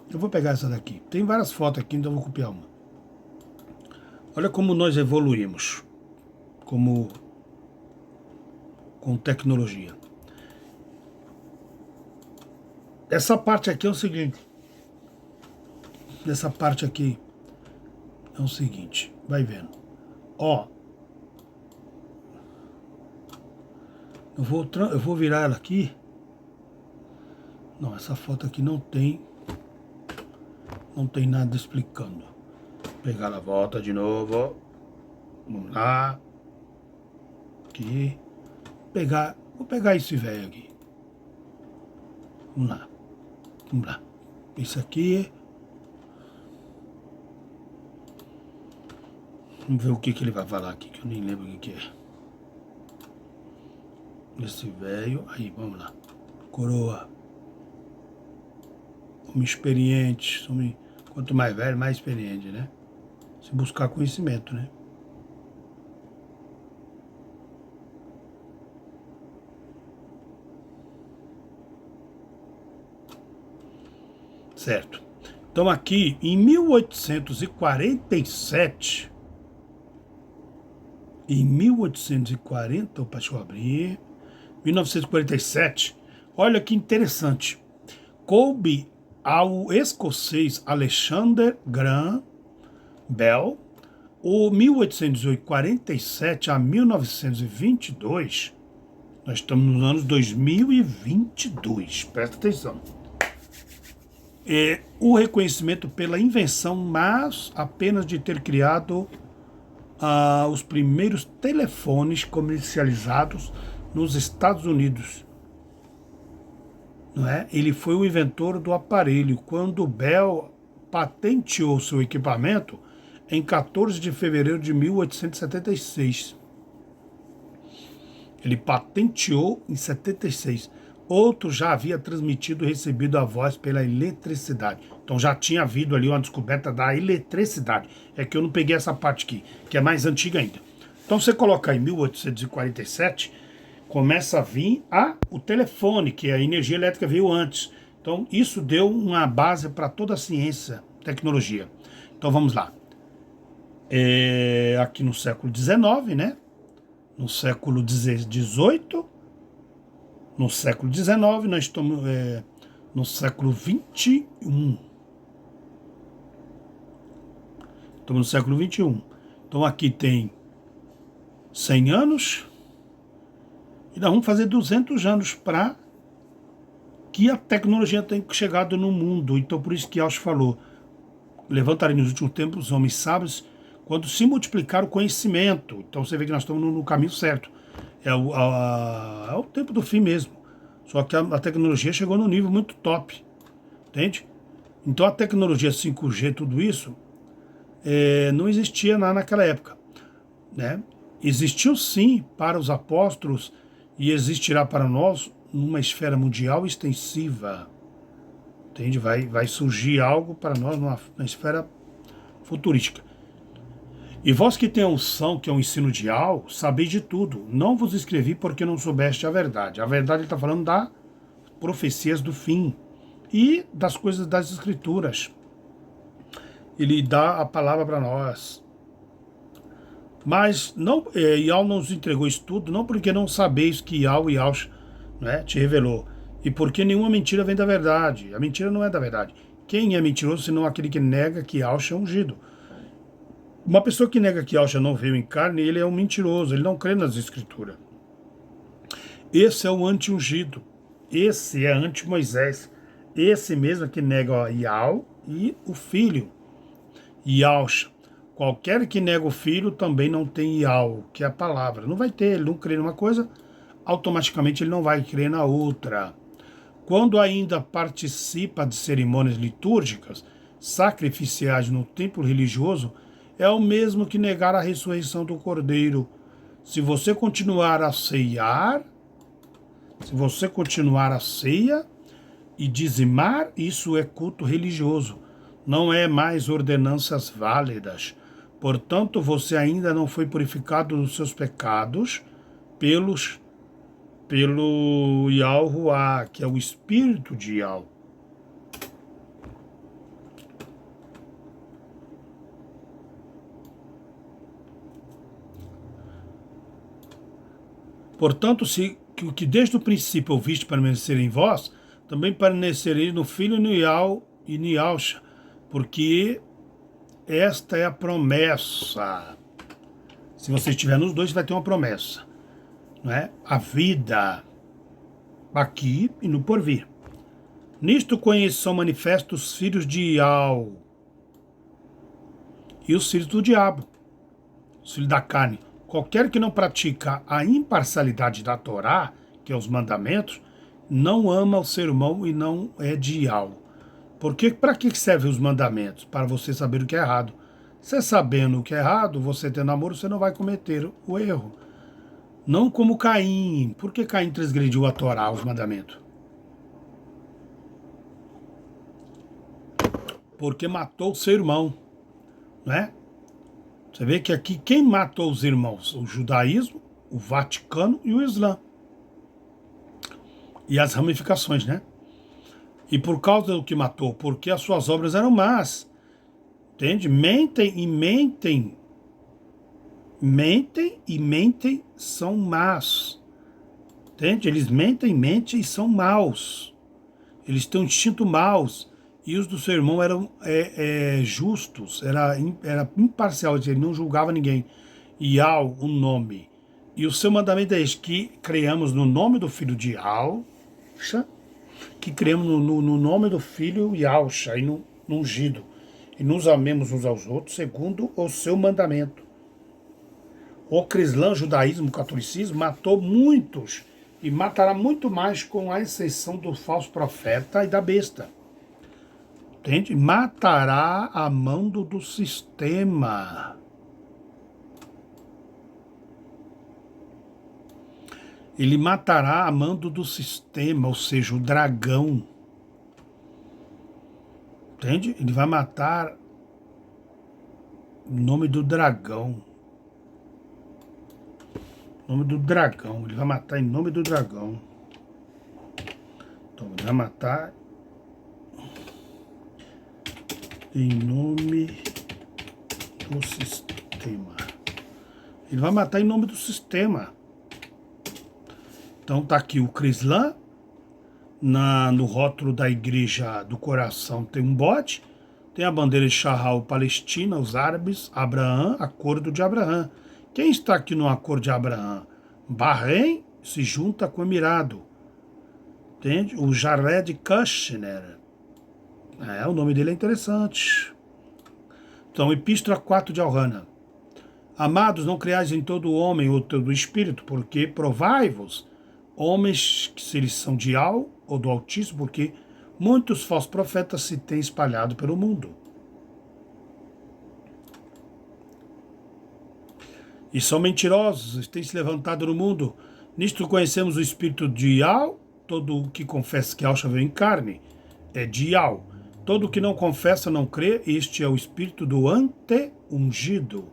Speaker 1: Eu vou pegar essa daqui. Tem várias fotos aqui, então eu vou copiar uma. Olha como nós evoluímos com tecnologia. Essa parte aqui é o seguinte. Essa parte aqui é o seguinte. Vai vendo. Ó. Eu vou virar ela aqui. Não, essa foto aqui não tem nada explicando. Pegar a volta de novo. Vamos lá. Aqui. Vou pegar esse velho aqui. Vamos lá. Vamos lá. Esse aqui. Vamos ver o que ele vai falar aqui, que eu nem lembro o que é. Esse velho. Aí, vamos lá. Coroa. Homem experiente. Quanto mais velho, mais experiente, né? Se buscar conhecimento, né? Certo. Então aqui, em 1847, opa, deixa eu abrir, 1947, olha que interessante, coube ao escocês Alexander Graham Bell, o 1847 a 1922, nós estamos nos anos 2022, presta atenção. O reconhecimento pela invenção, mas apenas de ter criado os primeiros telefones comercializados nos Estados Unidos. Não é? Ele foi o inventor do aparelho quando Bell patenteou seu equipamento em 14 de fevereiro de 1876. Ele patenteou em 76. Outro já havia transmitido e recebido a voz pela eletricidade. Então já tinha havido ali uma descoberta da eletricidade. É que eu não peguei essa parte aqui, que é mais antiga ainda. Então você coloca em 1847, começa a vir o telefone, que a energia elétrica veio antes. Então isso deu uma base para toda a ciência, tecnologia. Então vamos lá. Aqui no século XIX, né? No século XVIII, no século XIX, nós estamos no século XXI. Estamos no século XXI. Então aqui tem 100 anos e nós vamos fazer 200 anos para que a tecnologia tenha chegado no mundo. Então por isso que Austin falou, levantarei nos últimos tempos os homens sábios Quando se multiplicar o conhecimento. Então você vê que nós estamos no caminho certo. É o tempo do fim mesmo. Só que a tecnologia chegou num nível muito top. Entende? Então a tecnologia 5G, tudo isso, não existia naquela época. Né? Existiu sim para os apóstolos e existirá para nós numa esfera mundial extensiva. Entende? Vai surgir algo para nós na esfera futurística. E vós que tem a unção, que é o ensino de algo, sabeis de tudo. Não vos escrevi porque não soubeste a verdade. A verdade ele está falando das profecias do fim e das coisas das escrituras. Ele dá a palavra para nós. Mas não, Ial nos entregou isso tudo, não porque não sabeis que Ial e Yaush, né, te revelou. E porque nenhuma mentira vem da verdade. A mentira não é da verdade. Quem é mentiroso senão aquele que nega que Yaush é ungido? Uma pessoa que nega que Yaush não veio em carne, ele é um mentiroso, ele não crê nas escrituras. Esse é o anti-ungido. Esse é anti-Moisés. Esse mesmo que nega Ial e o filho, Yaush. Qualquer que nega o filho também não tem Ial, que é a palavra. Não vai ter, ele não crê numa coisa, automaticamente ele não vai crer na outra. Quando ainda participa de cerimônias litúrgicas, sacrificiais no templo religioso, é o mesmo que negar a ressurreição do Cordeiro. Se você continuar a ceiar, e dizimar, isso é culto religioso. Não é mais ordenanças válidas. Portanto, você ainda não foi purificado dos seus pecados pelo Yahuwah, que é o espírito de Yahweh. Portanto, se o que desde o princípio ouviste permanecer em vós, também permanecereis no Filho Nial e Nialcha, porque esta é a promessa. Se você estiver nos dois, vai ter uma promessa, não é? A vida aqui e no porvir. Nisto são manifestos os filhos de Ial e os filhos do diabo, os filhos da carne. Qualquer que não pratica a imparcialidade da Torá, que é os mandamentos, não ama o ser humano e não é de Ial. Porque para que servem os mandamentos? Para você saber o que é errado. Você sabendo o que é errado, você tendo amor, você não vai cometer o erro. Não como Caim. Por que Caim transgrediu a Torá, os mandamentos? Porque matou o seu irmão, né? Você vê que aqui quem matou os irmãos? O judaísmo, o Vaticano e o Islã. E as ramificações, né? E por causa do que matou, porque as suas obras eram más. Entende? Mentem, são más. Entende? Eles mentem e são maus. Eles têm um instinto maus. E os do seu irmão eram justos, era imparcial, ele não julgava ninguém. Ial, o nome. E o seu mandamento é este, que creamos no nome do filho de Yahusha, que creamos no nome do filho Yahusha, e no ungido. E nos amemos uns aos outros segundo o seu mandamento. O cristão, judaísmo, catolicismo matou muitos e matará muito mais, com a exceção do falso profeta e da besta. Entende? Matará a mando do sistema. Ele matará a mando do sistema, ou seja, o dragão. Entende? Ele vai matar em nome do dragão. Em nome do dragão. Ele vai matar em nome do dragão. Então, ele vai matar em nome do sistema. Ele vai matar em nome do sistema. Então tá aqui o Crislã. No rótulo da igreja do coração tem um bode. Tem a bandeira de Shahal, Palestina, os árabes, Abraão, acordo de Abraão. Quem está aqui no acordo de Abraão? Bahrein se junta com o Emirado. Entende? O Jared Kushner. O nome dele é interessante. Então, Epístola 4 de Al-Hana. Amados, não creais em todo homem ou todo espírito, porque provai-vos, homens, que se eles são de Al ou do Altíssimo, porque muitos falsos profetas se têm espalhado pelo mundo. E são mentirosos, têm se levantado no mundo. Nisto conhecemos o espírito de Al, todo o que confessa que Alcha veio em carne é de Al. Todo o que não confessa, não crê, este é o espírito do ante-ungido,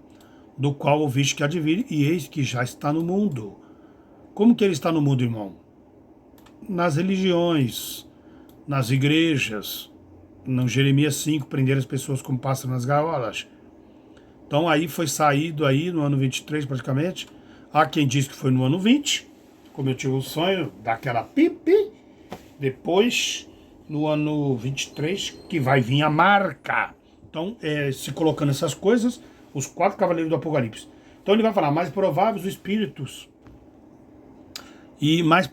Speaker 1: do qual ouviste que há de vir, e eis que já está no mundo. Como que ele está no mundo, irmão? Nas religiões, nas igrejas, no Jeremias 5, prender as pessoas como pássaros nas gaiolas. Então aí foi saído aí no ano 23 praticamente. Há quem diz que foi no ano 20, como eu tive o sonho daquela pipi. Depois, no ano 23, que vai vir a marca. Então, se colocando essas coisas, os 4 cavaleiros do Apocalipse. Então ele vai falar, mais prováveis os espíritos. E mais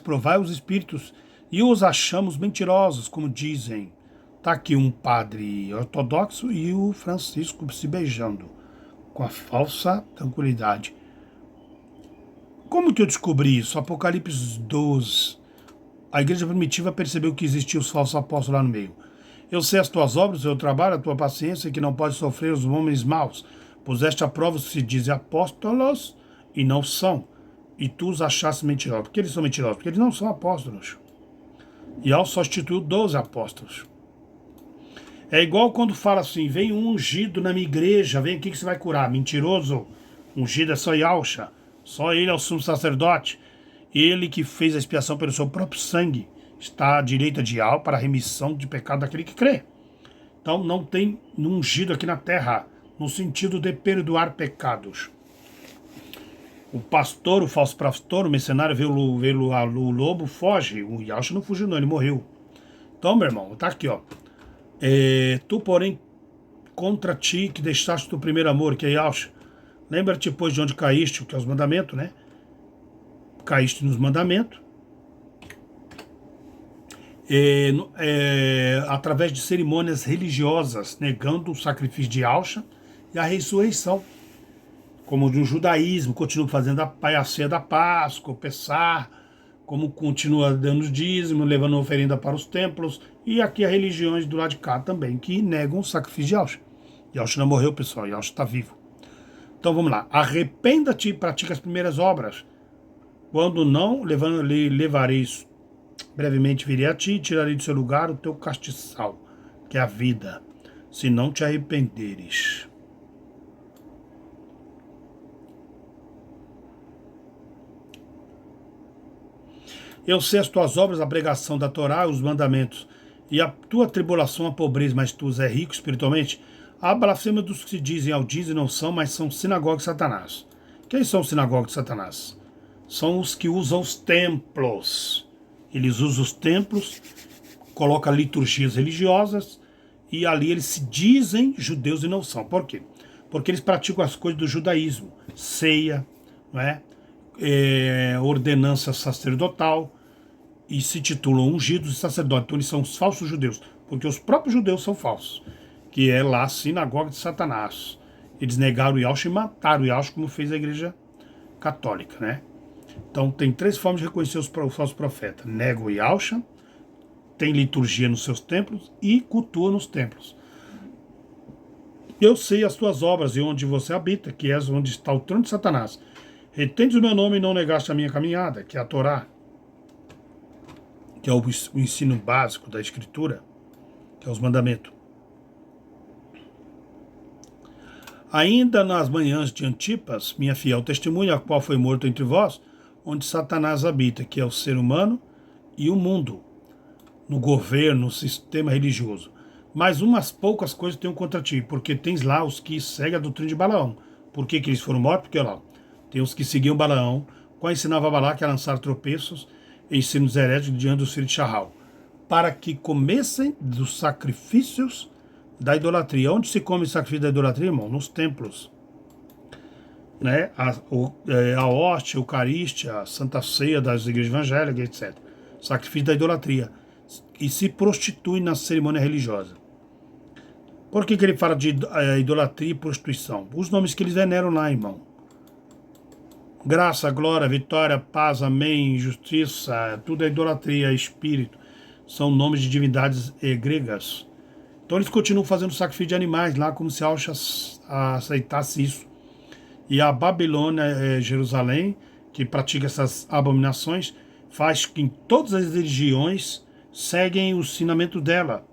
Speaker 1: prováveis os espíritos. E os achamos mentirosos, como dizem. Está aqui um padre ortodoxo e o Francisco se beijando, com a falsa tranquilidade. Como que eu descobri isso? Apocalipse 12. A igreja primitiva percebeu que existiam os falsos apóstolos lá no meio. Eu sei as tuas obras, o teu trabalho, a tua paciência, que não pode sofrer os homens maus. Puseste a prova os que se dizem apóstolos e não são. E tu os achaste mentirosos. Por que eles são mentirosos? Porque eles não são apóstolos. E ao só instituiu 12 apóstolos. É igual quando fala assim, vem um ungido na minha igreja, vem aqui que você vai curar. Mentiroso. Ungido é só Yahshua. Só ele é o sumo sacerdote. Ele que fez a expiação pelo seu próprio sangue. Está à direita de Yahweh para a remissão de pecado daquele que crê. Então não tem ungido aqui na terra, no sentido de perdoar pecados. O pastor, o falso pastor, o mercenário vê o lobo, foge. O Yahshua não fugiu não, ele morreu. Então, meu irmão, tá aqui, ó. Tu, porém, contra ti que deixaste o primeiro amor, que é Yahshua. Lembra-te, pois, de onde caíste, que é os mandamentos, né? Caíste nos mandamentos. Através de cerimônias religiosas, negando o sacrifício de Yahshua e a ressurreição. Como no judaísmo, continua fazendo a ceia da Páscoa, o Pessah, como continua dando dízimo, levando oferenda para os templos, e aqui as religiões do lado de cá também, que negam o sacrifício de Yahshua. Yahshua não morreu, pessoal, Yahshua está vivo. Então vamos lá, arrependa-te e pratica as primeiras obras. Quando não, levareis, brevemente virei a ti e tirarei do seu lugar o teu castiçal, que é a vida, se não te arrependeres. Eu sei as tuas obras, a pregação da Torá, os mandamentos, e a tua tribulação, a pobreza, mas tu és rico espiritualmente. A blasfêmia dos que se dizem e não são, mas são sinagogas de Satanás. Quem são os sinagogas de Satanás? São os que usam os templos. Eles usam os templos, colocam liturgias religiosas, e ali eles se dizem judeus e não são. Por quê? Porque eles praticam as coisas do judaísmo. Ceia, não é? Ordenança sacerdotal, e se titulam ungidos e sacerdotes. Então eles são os falsos judeus, porque os próprios judeus são falsos, que é lá a sinagoga de Satanás. Eles negaram o Yahshua e mataram o Yahshua, como fez a igreja católica, né? Então tem 3 formas de reconhecer os falsos profetas: negam o Yahshua, tem liturgia nos seus templos e cultua nos templos. Eu sei as tuas obras e onde você habita, que és onde está o trono de Satanás. Retendes o meu nome e não negaste a minha caminhada, que é a Torá, que é o ensino básico da Escritura, que é os mandamentos. Ainda nas manhãs de Antipas, minha fiel testemunha, a qual foi morto entre vós, onde Satanás habita, que é o ser humano e o mundo, no governo, no sistema religioso. Mas umas poucas coisas tenho contra ti, porque tens lá os que seguem a doutrina de Balaão. Por que eles foram mortos? Porque lá tem os que seguiam Balaão, qual ensinava Balaque a lançar tropeços e ensinos heréticos diante dos filhos de Charral, para que comessem dos sacrifícios da idolatria. Onde se come o sacrifício da idolatria, irmão? Nos templos. Né? A hóstia, a Eucarístia, a Santa Ceia das igrejas evangélicas, etc. Sacrifício da idolatria. E se prostitui na cerimônia religiosa. Por que ele fala de idolatria e prostituição? Os nomes que eles veneram lá, irmão. Graça, glória, vitória, paz, amém, justiça, tudo é idolatria, espírito. São nomes de divindades gregas. Então eles continuam fazendo sacrifício de animais lá, como se Alcha aceitasse isso. E a Babilônia, Jerusalém, que pratica essas abominações, faz que em todas as religiões seguem o ensinamento dela.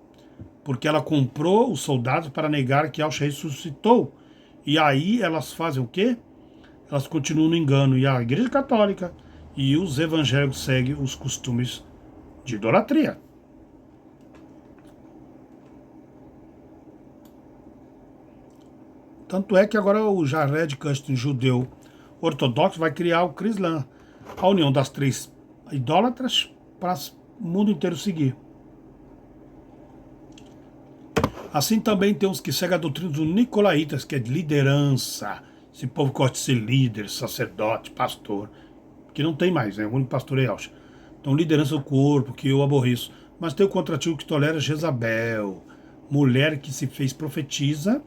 Speaker 1: Porque ela comprou os soldados para negar que Alcha ressuscitou. E aí elas fazem o quê? Elas continuam no engano. E a Igreja Católica e os evangélicos seguem os costumes de idolatria. Tanto é que agora o Jared Kushner, judeu ortodoxo, vai criar o Crislã, a união das três idólatras para o mundo inteiro seguir. Assim também tem os que seguem a doutrina dos Nicolaitas, que é de liderança. Esse povo gosta de ser líder, sacerdote, pastor, que não tem mais, né? O único pastor é Yahshua. Então, liderança do corpo, que eu aborreço. Mas tem o contrativo que tolera Jezabel, mulher que se fez profetisa,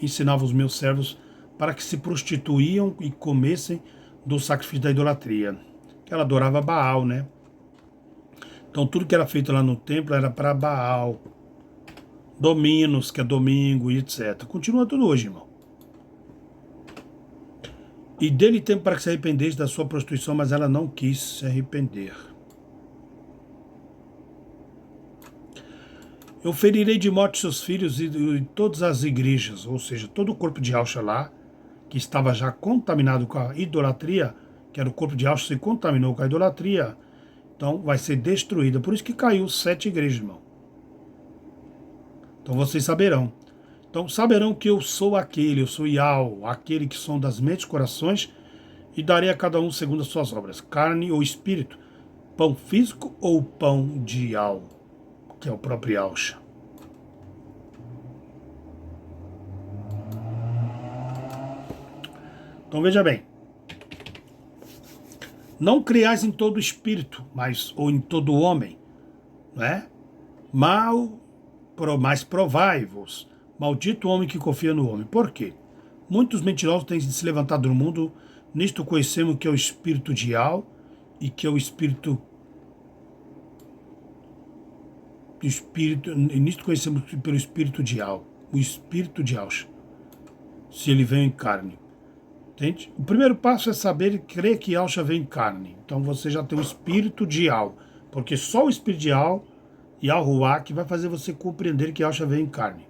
Speaker 1: ensinava os meus servos para que se prostituíam e comessem do sacrifício da idolatria. Que ela adorava Baal, né? Então tudo que era feito lá no templo era para Baal. Dominos, que é domingo e etc. Continua tudo hoje, irmão. E dele tempo para que se arrependesse da sua prostituição, mas ela não quis se arrepender. Eu ferirei de morte seus filhos e todas as igrejas, ou seja, todo o corpo de Yahshua lá, que estava já contaminado com a idolatria, que era o corpo de Yahshua se contaminou com a idolatria, então vai ser destruída. Por isso que caiu 7 igrejas, irmão. Então vocês saberão. Então saberão que eu sou aquele, eu sou Yahweh, aquele que sonda as mentes e corações, e darei a cada um segundo as suas obras, carne ou espírito, pão físico ou pão de Yahweh, que é o próprio Yahshua. Então veja bem. Não criais em todo espírito, ou em todo homem, não é? Mas provai-vos. Maldito o homem que confia no homem. Por quê? Muitos mentirosos têm se levantado no mundo. Nisto conhecemos que é o espírito de Yahweh e que é o espírito. E nisto conhecemos pelo espírito de Yahweh, o espírito de Yahshua, se ele vem em carne. Entende? O primeiro passo é saber e crer que Yahshua vem em carne. Então você já tem o espírito de Yahweh, porque só o espírito de Yahweh, Yahuwah, que vai fazer você compreender que Yahshua vem em carne.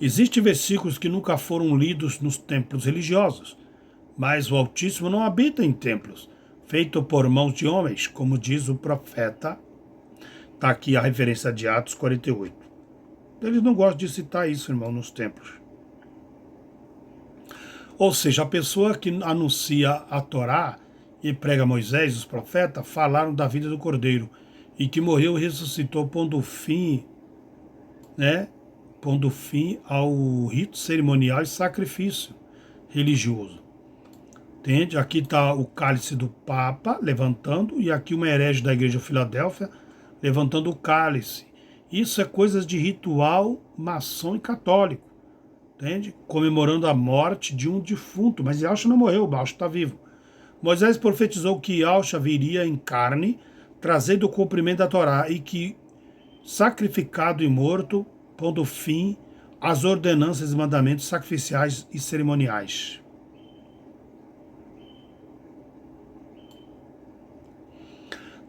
Speaker 1: Existem versículos que nunca foram lidos nos templos religiosos, mas o Altíssimo não habita em templos, feitos por mãos de homens, como diz o profeta. Está aqui a referência de Atos 48. Eles não gostam de citar isso, irmão, nos templos. Ou seja, a pessoa que anuncia a Torá e prega Moisés, os profetas, falaram da vida do Cordeiro, e que morreu e ressuscitou, pondo fim ao rito cerimonial e sacrifício religioso. Entende? Aqui está o cálice do Papa levantando, e aqui uma herege da igreja de Filadélfia levantando o cálice. Isso é coisas de ritual maçom e católico, entende? Comemorando a morte de um defunto, mas Yahshua não morreu, o Yahshua está vivo. Moisés profetizou que Yahshua viria em carne, trazendo o cumprimento da Torá, e que, sacrificado e morto, pondo fim às ordenanças e mandamentos sacrificiais e cerimoniais.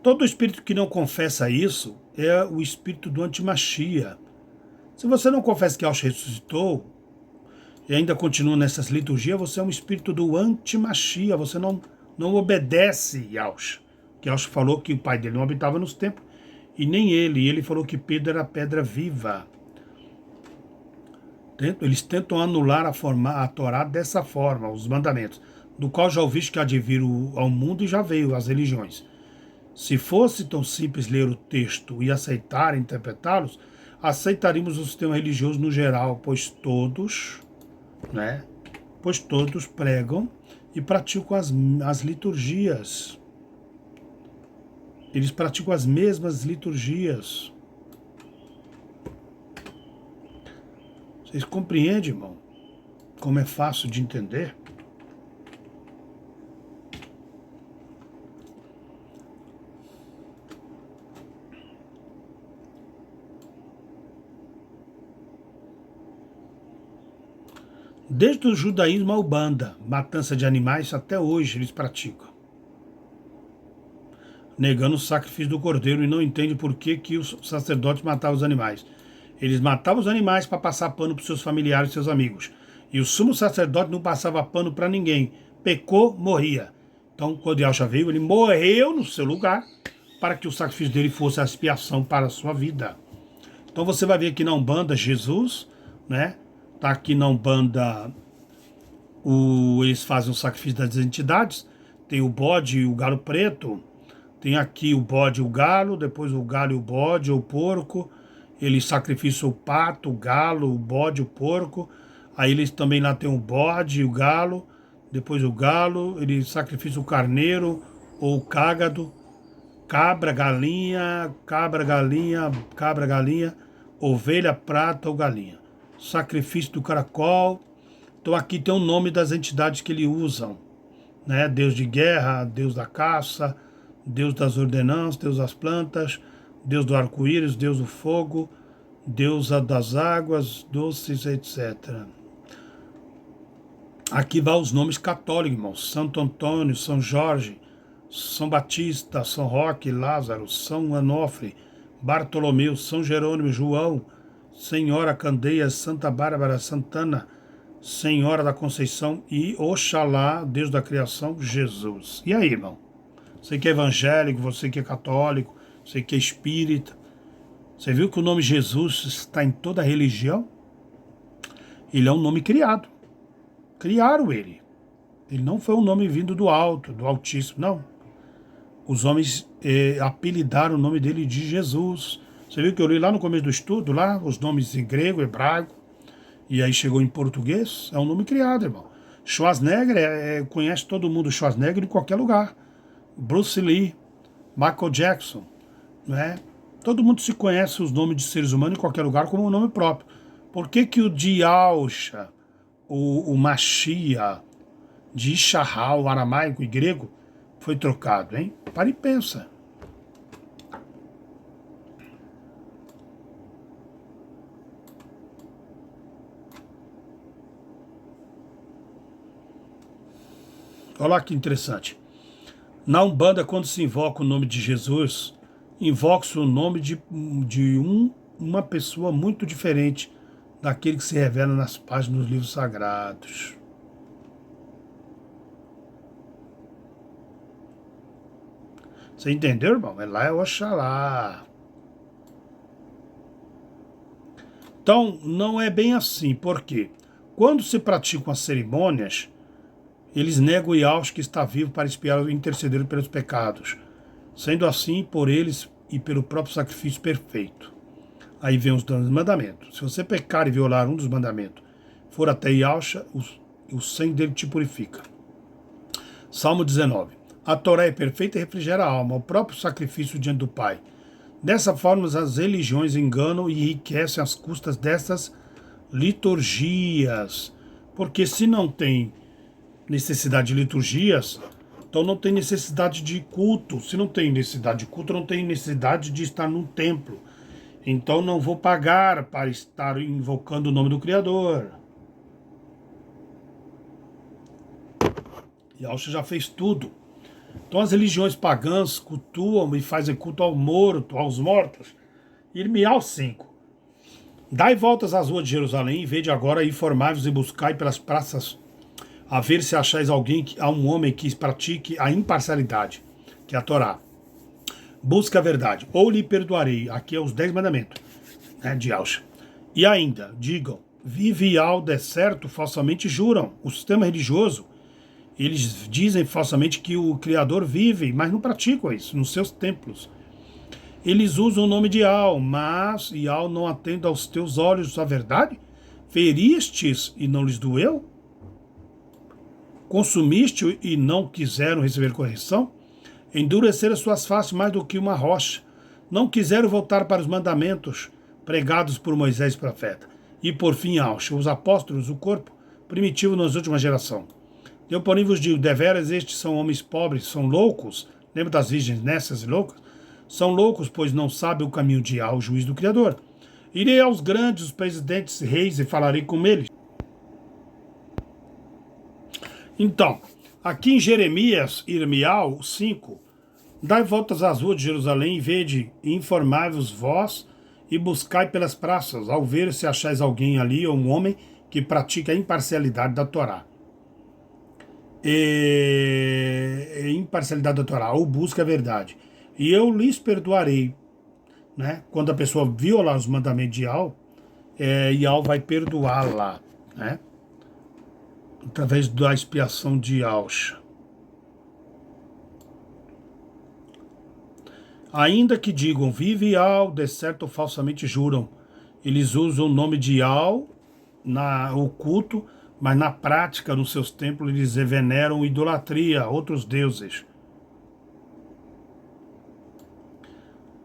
Speaker 1: Todo espírito que não confessa isso é o espírito do antimachia. Se você não confessa que Yahshua ressuscitou e ainda continua nessas liturgias, você é um espírito do antimachia, você não obedece Yahshua. Que Yahshua falou que o pai dele não habitava nos templos, e nem ele. E ele falou que Pedro era pedra viva. Eles tentam anular a Torá dessa forma, os mandamentos, do qual já ouviste que há de vir ao mundo e já veio às religiões. Se fosse tão simples ler o texto e aceitar interpretá-los, aceitaríamos o sistema religioso no geral, pois todos pregam e praticam as liturgias. Eles praticam as mesmas liturgias. Vocês compreendem, irmão? Como é fácil de entender? Desde o judaísmo ao banda, matança de animais, até hoje eles praticam. Negando o sacrifício do cordeiro e não entende por que os sacerdotes matavam os animais. Eles matavam os animais para passar pano para seus familiares e seus amigos. E o sumo sacerdote não passava pano para ninguém. Pecou, morria. Então, quando Yahshua veio, ele morreu no seu lugar para que o sacrifício dele fosse a expiação para a sua vida. Então você vai ver aqui na Umbanda Jesus, né? Tá aqui na Umbanda, eles fazem o sacrifício das entidades. Tem o bode e o galo preto. Tem aqui o bode e o galo, depois o galo e o bode, ou o porco. Eles sacrificam o pato, o galo, o bode, o porco. Aí eles também lá tem o bode e o galo. Depois o galo, eles sacrificam o carneiro ou o cágado. Cabra, galinha, ovelha, prata ou galinha. Sacrifício do caracol. Então aqui tem o nome das entidades que eles usam, né? Deus de guerra, Deus da caça, Deus das ordenanças, Deus das plantas, Deus do arco-íris, Deus do fogo, Deus das águas, doces, etc. Aqui vai os nomes católicos, irmãos. Santo Antônio, São Jorge, São Batista, São Roque, Lázaro, São Onofre, Bartolomeu, São Jerônimo, João, Senhora Candeias, Santa Bárbara, Santana, Senhora da Conceição e Oxalá, Deus da Criação, Jesus. E aí, irmão? Você que é evangélico, você que é católico, você que é espírita. Você viu que o nome Jesus está em toda a religião? Ele é um nome criado. Criaram ele. Ele não foi um nome vindo do alto, do Altíssimo, não. Os homens apelidaram o nome dele de Jesus. Você viu que eu li lá no começo do estudo, lá, os nomes em grego, hebraico, e aí chegou em português? É um nome criado, irmão. Schwarzenegger, conhece todo mundo Schwarzenegger em qualquer lugar. Bruce Lee, Michael Jackson, né? Todo mundo se conhece os nomes de seres humanos em qualquer lugar como um nome próprio. Por que que o de Yahshua, o Mashiach, de Ishahal, aramaico e grego, foi trocado, hein? Para e pensa. Olha lá que interessante. Na Umbanda, quando se invoca o nome de Jesus, invoca-se o nome de uma pessoa muito diferente daquele que se revela nas páginas dos livros sagrados. Você entendeu, irmão? Lá é Oxalá. Então, não é bem assim. Por quê? Quando se praticam as cerimônias, eles negam o Yahshua que está vivo para expiar e interceder pelos pecados. Sendo assim, por eles e pelo próprio sacrifício perfeito. Aí vem os 10 mandamentos. Se você pecar e violar um dos mandamentos, for até Yahshua, o sangue dele te purifica. Salmo 19. A Torá é perfeita e refrigera a alma, o próprio sacrifício diante do Pai. Dessa forma, as religiões enganam e enriquecem às custas dessas liturgias. Porque se não tem necessidade de liturgias, então não tem necessidade de culto. Se não tem necessidade de culto, não tem necessidade de estar num templo. Então não vou pagar para estar invocando o nome do Criador. Yahshua já fez tudo. Então as religiões pagãs cultuam e fazem culto ao morto, aos mortos. Irmial 5. Dai voltas às ruas de Jerusalém, e vede agora, e formai-vos e buscai pelas praças, a ver se achais há um homem que pratique a imparcialidade, que é a Torá. Busca a verdade, ou lhe perdoarei. Aqui é os 10 mandamentos, né, de Yahshua. E ainda, digam, vive ao deserto, falsamente juram. O sistema religioso, eles dizem falsamente que o Criador vive, mas não praticam isso nos seus templos. Eles usam o nome de Al, mas Al não atende aos teus olhos a verdade? Feristes e não lhes doeu? Consumiste e não quiseram receber correção? endureceram suas faces mais do que uma rocha, não quiseram voltar para os mandamentos pregados por Moisés profeta, e por fim os apóstolos, o corpo primitivo nas últimas gerações. Eu, porém, vos digo, deveras estes são homens pobres, são loucos, lembra das virgens nessas e loucas? São loucos, pois não sabem o caminho de ao juiz do Criador. Irei aos grandes, os presidentes, reis, e falarei com eles. Então, aqui em Jeremias, Irmial 5, dai voltas às ruas de Jerusalém, e vede, e informai-vos vós, e buscai pelas praças, ao ver se achais alguém ali, ou um homem, que pratica a imparcialidade da Torá. Imparcialidade da Torá, ou busca a verdade. E eu lhes perdoarei. Né? Quando a pessoa violar os mandamentos de Yahweh vai perdoá-la, né? Através da expiação de Yahshua. Ainda que digam, vive Yahweh, de certo falsamente juram. Eles usam o nome de Yahweh no culto, mas na prática, nos seus templos, eles veneram idolatria, outros deuses.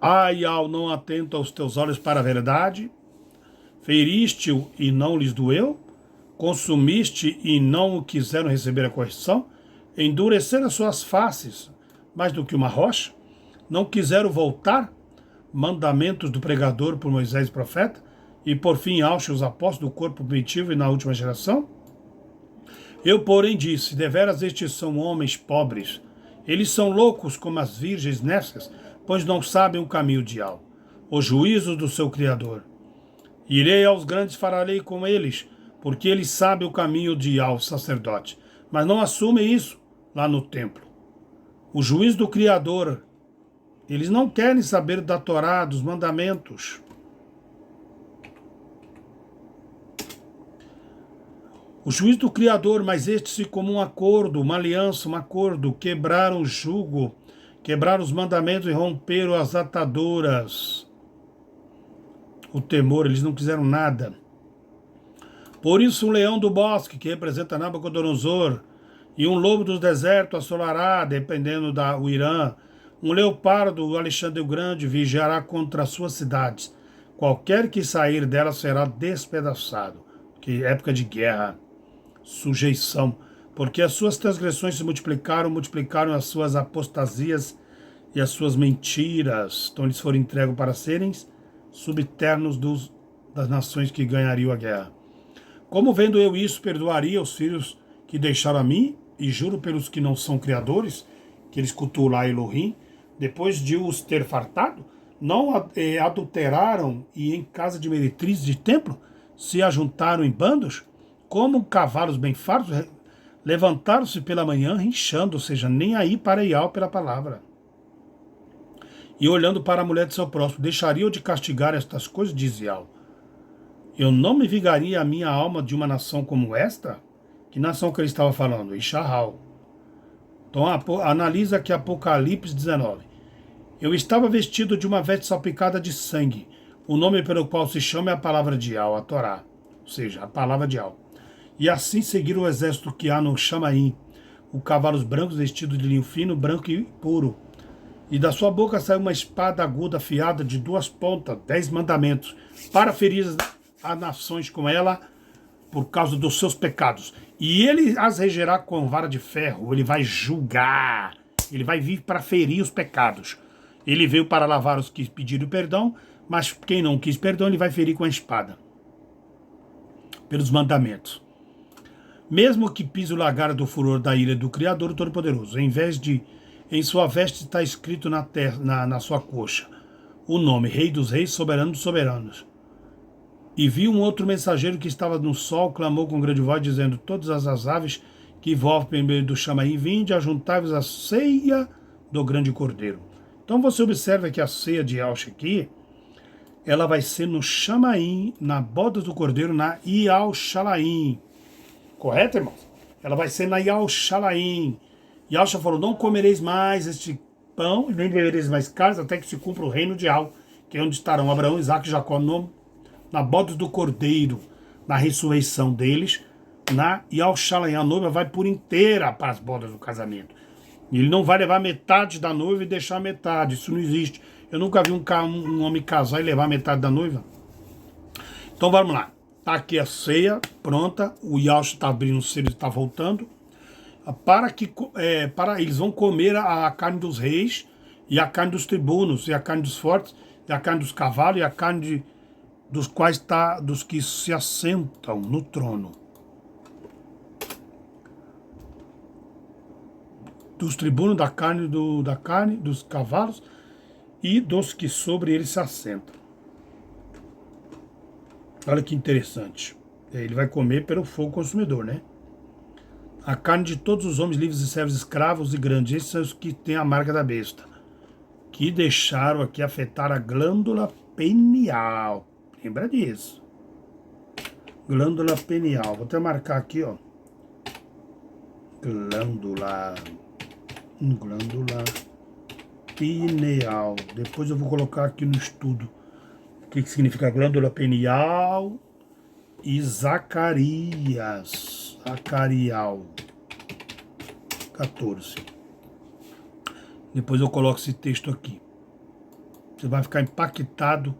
Speaker 1: Yahweh, não atento aos teus olhos para a verdade? Feriste-o e não lhes doeu? Consumiste e não quiseram receber a correção? Endureceram as suas faces mais do que uma rocha? Não quiseram voltar? Mandamentos do pregador por Moisés profeta? E por fim os apóstolos do corpo primitivo e na última geração? Eu, porém, disse, deveras estes são homens pobres. Eles são loucos como as virgens nessas, pois não sabem o caminho de Yahweh, o juízo do seu Criador. Irei aos grandes, falarei com eles, porque eles sabem o caminho de Yahweh, o sacerdote, mas não assumem isso lá no templo. O juízo do Criador, eles não querem saber da Torá, dos mandamentos. O juízo do Criador, mas este como um acordo, uma aliança, um acordo, quebraram o jugo, quebraram os mandamentos e romperam as ataduras. O temor, eles não quiseram nada. Por isso um leão do bosque, que representa Nabucodonosor, e um lobo do deserto assolará, dependendo do Irã. Um leopardo, o Alexandre o Grande, vigiará contra as suas cidades. Qualquer que sair dela será despedaçado. Que época de guerra, sujeição. Porque as suas transgressões se multiplicaram as suas apostasias e as suas mentiras. Então eles foram entregos para serem subternos das nações que ganhariam a guerra. Como vendo eu isso, perdoaria os filhos que deixaram a mim, e juro pelos que não são criadores, que eles cultuam lá Elohim, depois de os ter fartado, não adulteraram e em casa de meretrizes de templo se ajuntaram em bandos, como cavalos bem fartos, levantaram-se pela manhã, rinchando, ou seja, nem aí para Ial pela palavra. E olhando para a mulher de seu próximo, deixariam de castigar estas coisas, diz Ial. Eu não me vingaria a minha alma de uma nação como esta? Que nação que ele estava falando? Ixarral. Então analisa aqui Apocalipse 19. Eu estava vestido de uma veste salpicada de sangue. O nome pelo qual se chama é a palavra de Yahweh, a Torá. Ou seja, a palavra de Yahweh. E assim seguiram o exército que há no Chamaim, os cavalos brancos vestidos de linho fino, branco e puro. E da sua boca saiu uma espada aguda afiada de 2 pontas, 10 mandamentos, para ferir as nações com ela por causa dos seus pecados. E ele as regerá com vara de ferro, ele vai julgar, ele vai vir para ferir os pecados. Ele veio para lavar os que pediram perdão, mas quem não quis perdão, ele vai ferir com a espada. Pelos mandamentos. Mesmo que pise o lagar do furor da ira do Criador Todo-Poderoso, em sua veste está escrito na sua coxa o nome, Rei dos Reis, Soberano dos Soberanos. E viu um outro mensageiro que estava no sol, clamou com grande voz, dizendo, todas as aves que voam pelo meio do Chamaim, vinde, ajuntai-vos à ceia do grande Cordeiro. Então você observa que a ceia de Yahshua aqui, ela vai ser no Chamaim, na boda do Cordeiro, na Yahshalaim. Correto, irmãos? Ela vai ser na Yahshalaim. Yahshua falou, não comereis mais este pão, nem bebereis mais carne, até que se cumpra o reino de Yahweh, que é onde estarão Abraão, Isaac e Jacó, na boda do Cordeiro, na ressurreição deles, na Yahshalaim. A noiva vai por inteira para as bodas do casamento. Ele não vai levar metade da noiva e deixar metade. Isso não existe. Eu nunca vi um homem casar e levar metade da noiva. Então vamos lá. Tá aqui a ceia pronta. O Yaush está abrindo o selo e está voltando. Para eles vão comer a carne dos reis e a carne dos tribunos e a carne dos fortes e a carne dos cavalos e a carne dos que se assentam no trono. Dos tribunos, da carne, dos cavalos e dos que sobre eles se assentam. Olha que interessante. Ele vai comer pelo fogo consumidor, né? A carne de todos os homens livres e servos, escravos e grandes. Esses são os que têm a marca da besta. Que deixaram aqui afetar a glândula pineal. Lembra disso. Glândula pineal. Vou até marcar aqui, ó. Glândula pineal. Depois eu vou colocar aqui no estudo o que significa glândula pineal e Zacarias. Zacarial 14. Depois eu coloco esse texto aqui. Você vai ficar impactado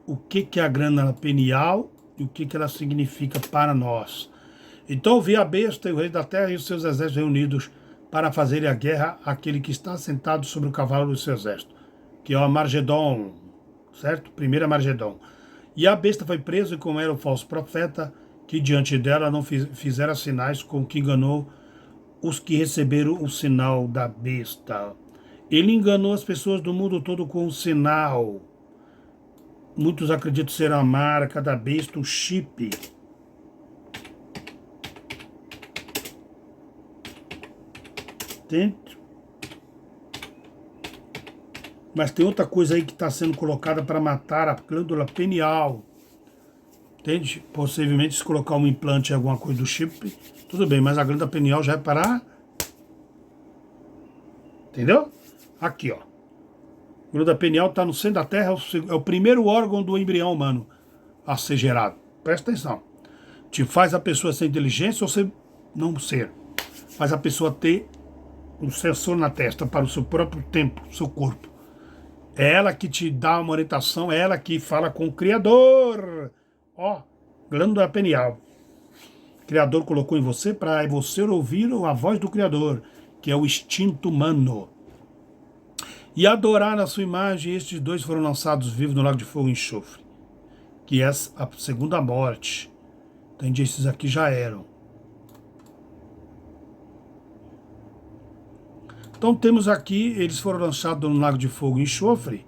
Speaker 1: o que é a glândula pineal e o que ela significa para nós. Então vi a besta e o rei da terra e os seus exércitos reunidos para fazerem a guerra àquele que está sentado sobre o cavalo do seu exército, que é o Amargedon, certo? Primeiro Amargedon. E a besta foi presa, e como era o falso profeta, que diante dela não fizera sinais, com que enganou os que receberam o sinal da besta. Ele enganou as pessoas do mundo todo com o sinal. Muitos acreditam ser a marca da besta, o chip. Entende? Mas tem outra coisa aí que está sendo colocada para matar a glândula pineal. Entende? Possivelmente se colocar um implante em alguma coisa do chip, tudo bem, mas a glândula pineal já é para... Entendeu? Aqui, ó. A glândula pineal está no centro da Terra, é o primeiro órgão do embrião humano a ser gerado. Presta atenção. Te faz a pessoa ser inteligente ou ser não ser. Faz a pessoa ter um sensor na testa para o seu próprio tempo, seu corpo. É ela que te dá uma orientação, é ela que fala com o Criador. Ó, glândula pineal. O Criador colocou em você para você ouvir a voz do Criador, que é o instinto humano. E adorar a sua imagem, estes dois foram lançados vivos no lago de fogo e enxofre, que é a segunda morte. Entende? Esses aqui já eram. Então temos aqui, eles foram lançados no Lago de Fogo e Enxofre.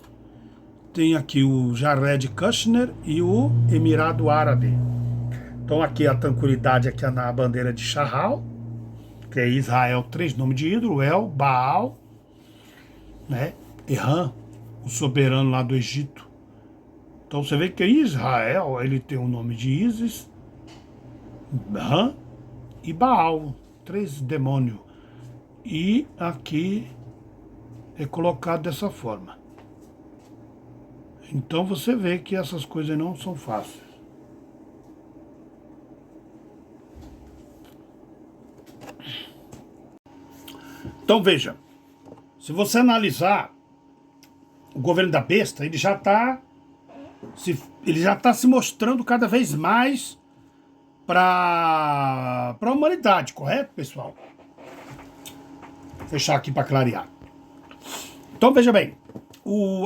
Speaker 1: Tem aqui o Jared Kushner e o Emirado Árabe. Então aqui a tranquilidade aqui na bandeira de Shahal, que é Israel, 3 nomes de ídolo, El, Baal, né? Erran, o soberano lá do Egito. Então você vê que Israel, ele tem o nome de Isis, Ram e Baal, 3 demônios. E aqui é colocado dessa forma. Então você vê que essas coisas não são fáceis. Então veja, se você analisar o governo da besta, ele já está se mostrando cada vez mais para a humanidade, correto, pessoal? Vou fechar aqui para clarear. Então veja bem,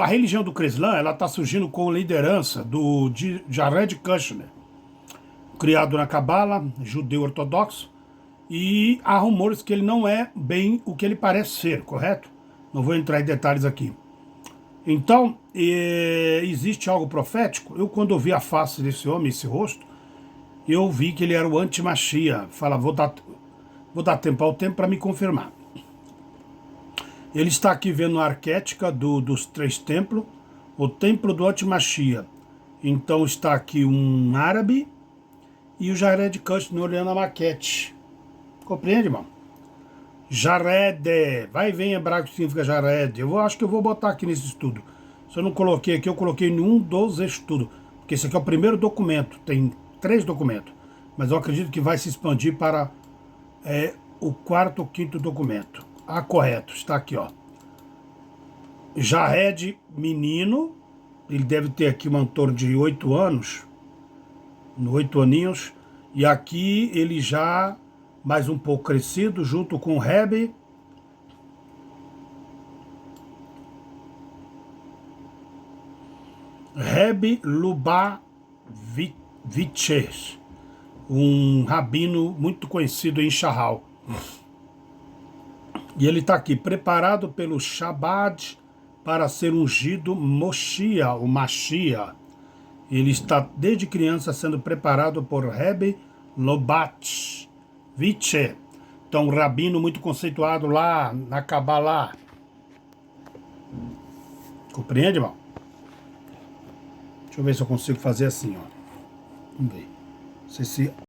Speaker 1: a religião do Creslan, ela está surgindo com a liderança do Jared Kushner, criado na Cabala, judeu ortodoxo, e há rumores que ele não é bem o que ele parece ser, correto? Não vou entrar em detalhes aqui. Então, existe algo profético? Eu, quando ouvi a face desse homem, esse rosto, eu vi que ele era o anti-Machia. Fala, vou dar tempo ao tempo para me confirmar. Ele está aqui vendo a arquética dos 3 templos, o templo do anti-Machia. Então está aqui um árabe e o Jared Kushner olhando a maquete. Compreende, irmão? Jared, vai e vem hebraico que significa Jared. Eu acho que eu vou botar aqui nesse estudo. Se eu não coloquei aqui, eu coloquei em um dos estudos. Porque esse aqui é o primeiro documento, tem 3 documentos. Mas eu acredito que vai se expandir para o 4º ou 5º documento. a correto. Está aqui, ó. Jared, menino, ele deve ter aqui um torno de 8 anos, 8 aninhos, e aqui ele já mais um pouco crescido, junto com o Reb Lubavitcher, um rabino muito conhecido em Shahal. E ele está aqui, preparado pelo Shabbat para ser ungido Moshia, o Mashia. Ele está desde criança sendo preparado por Rebbe Lubavitcher. Então, um rabino muito conceituado lá na Kabbalah. Compreende, irmão? Deixa eu ver se eu consigo fazer assim, ó. Vamos ver. Não sei se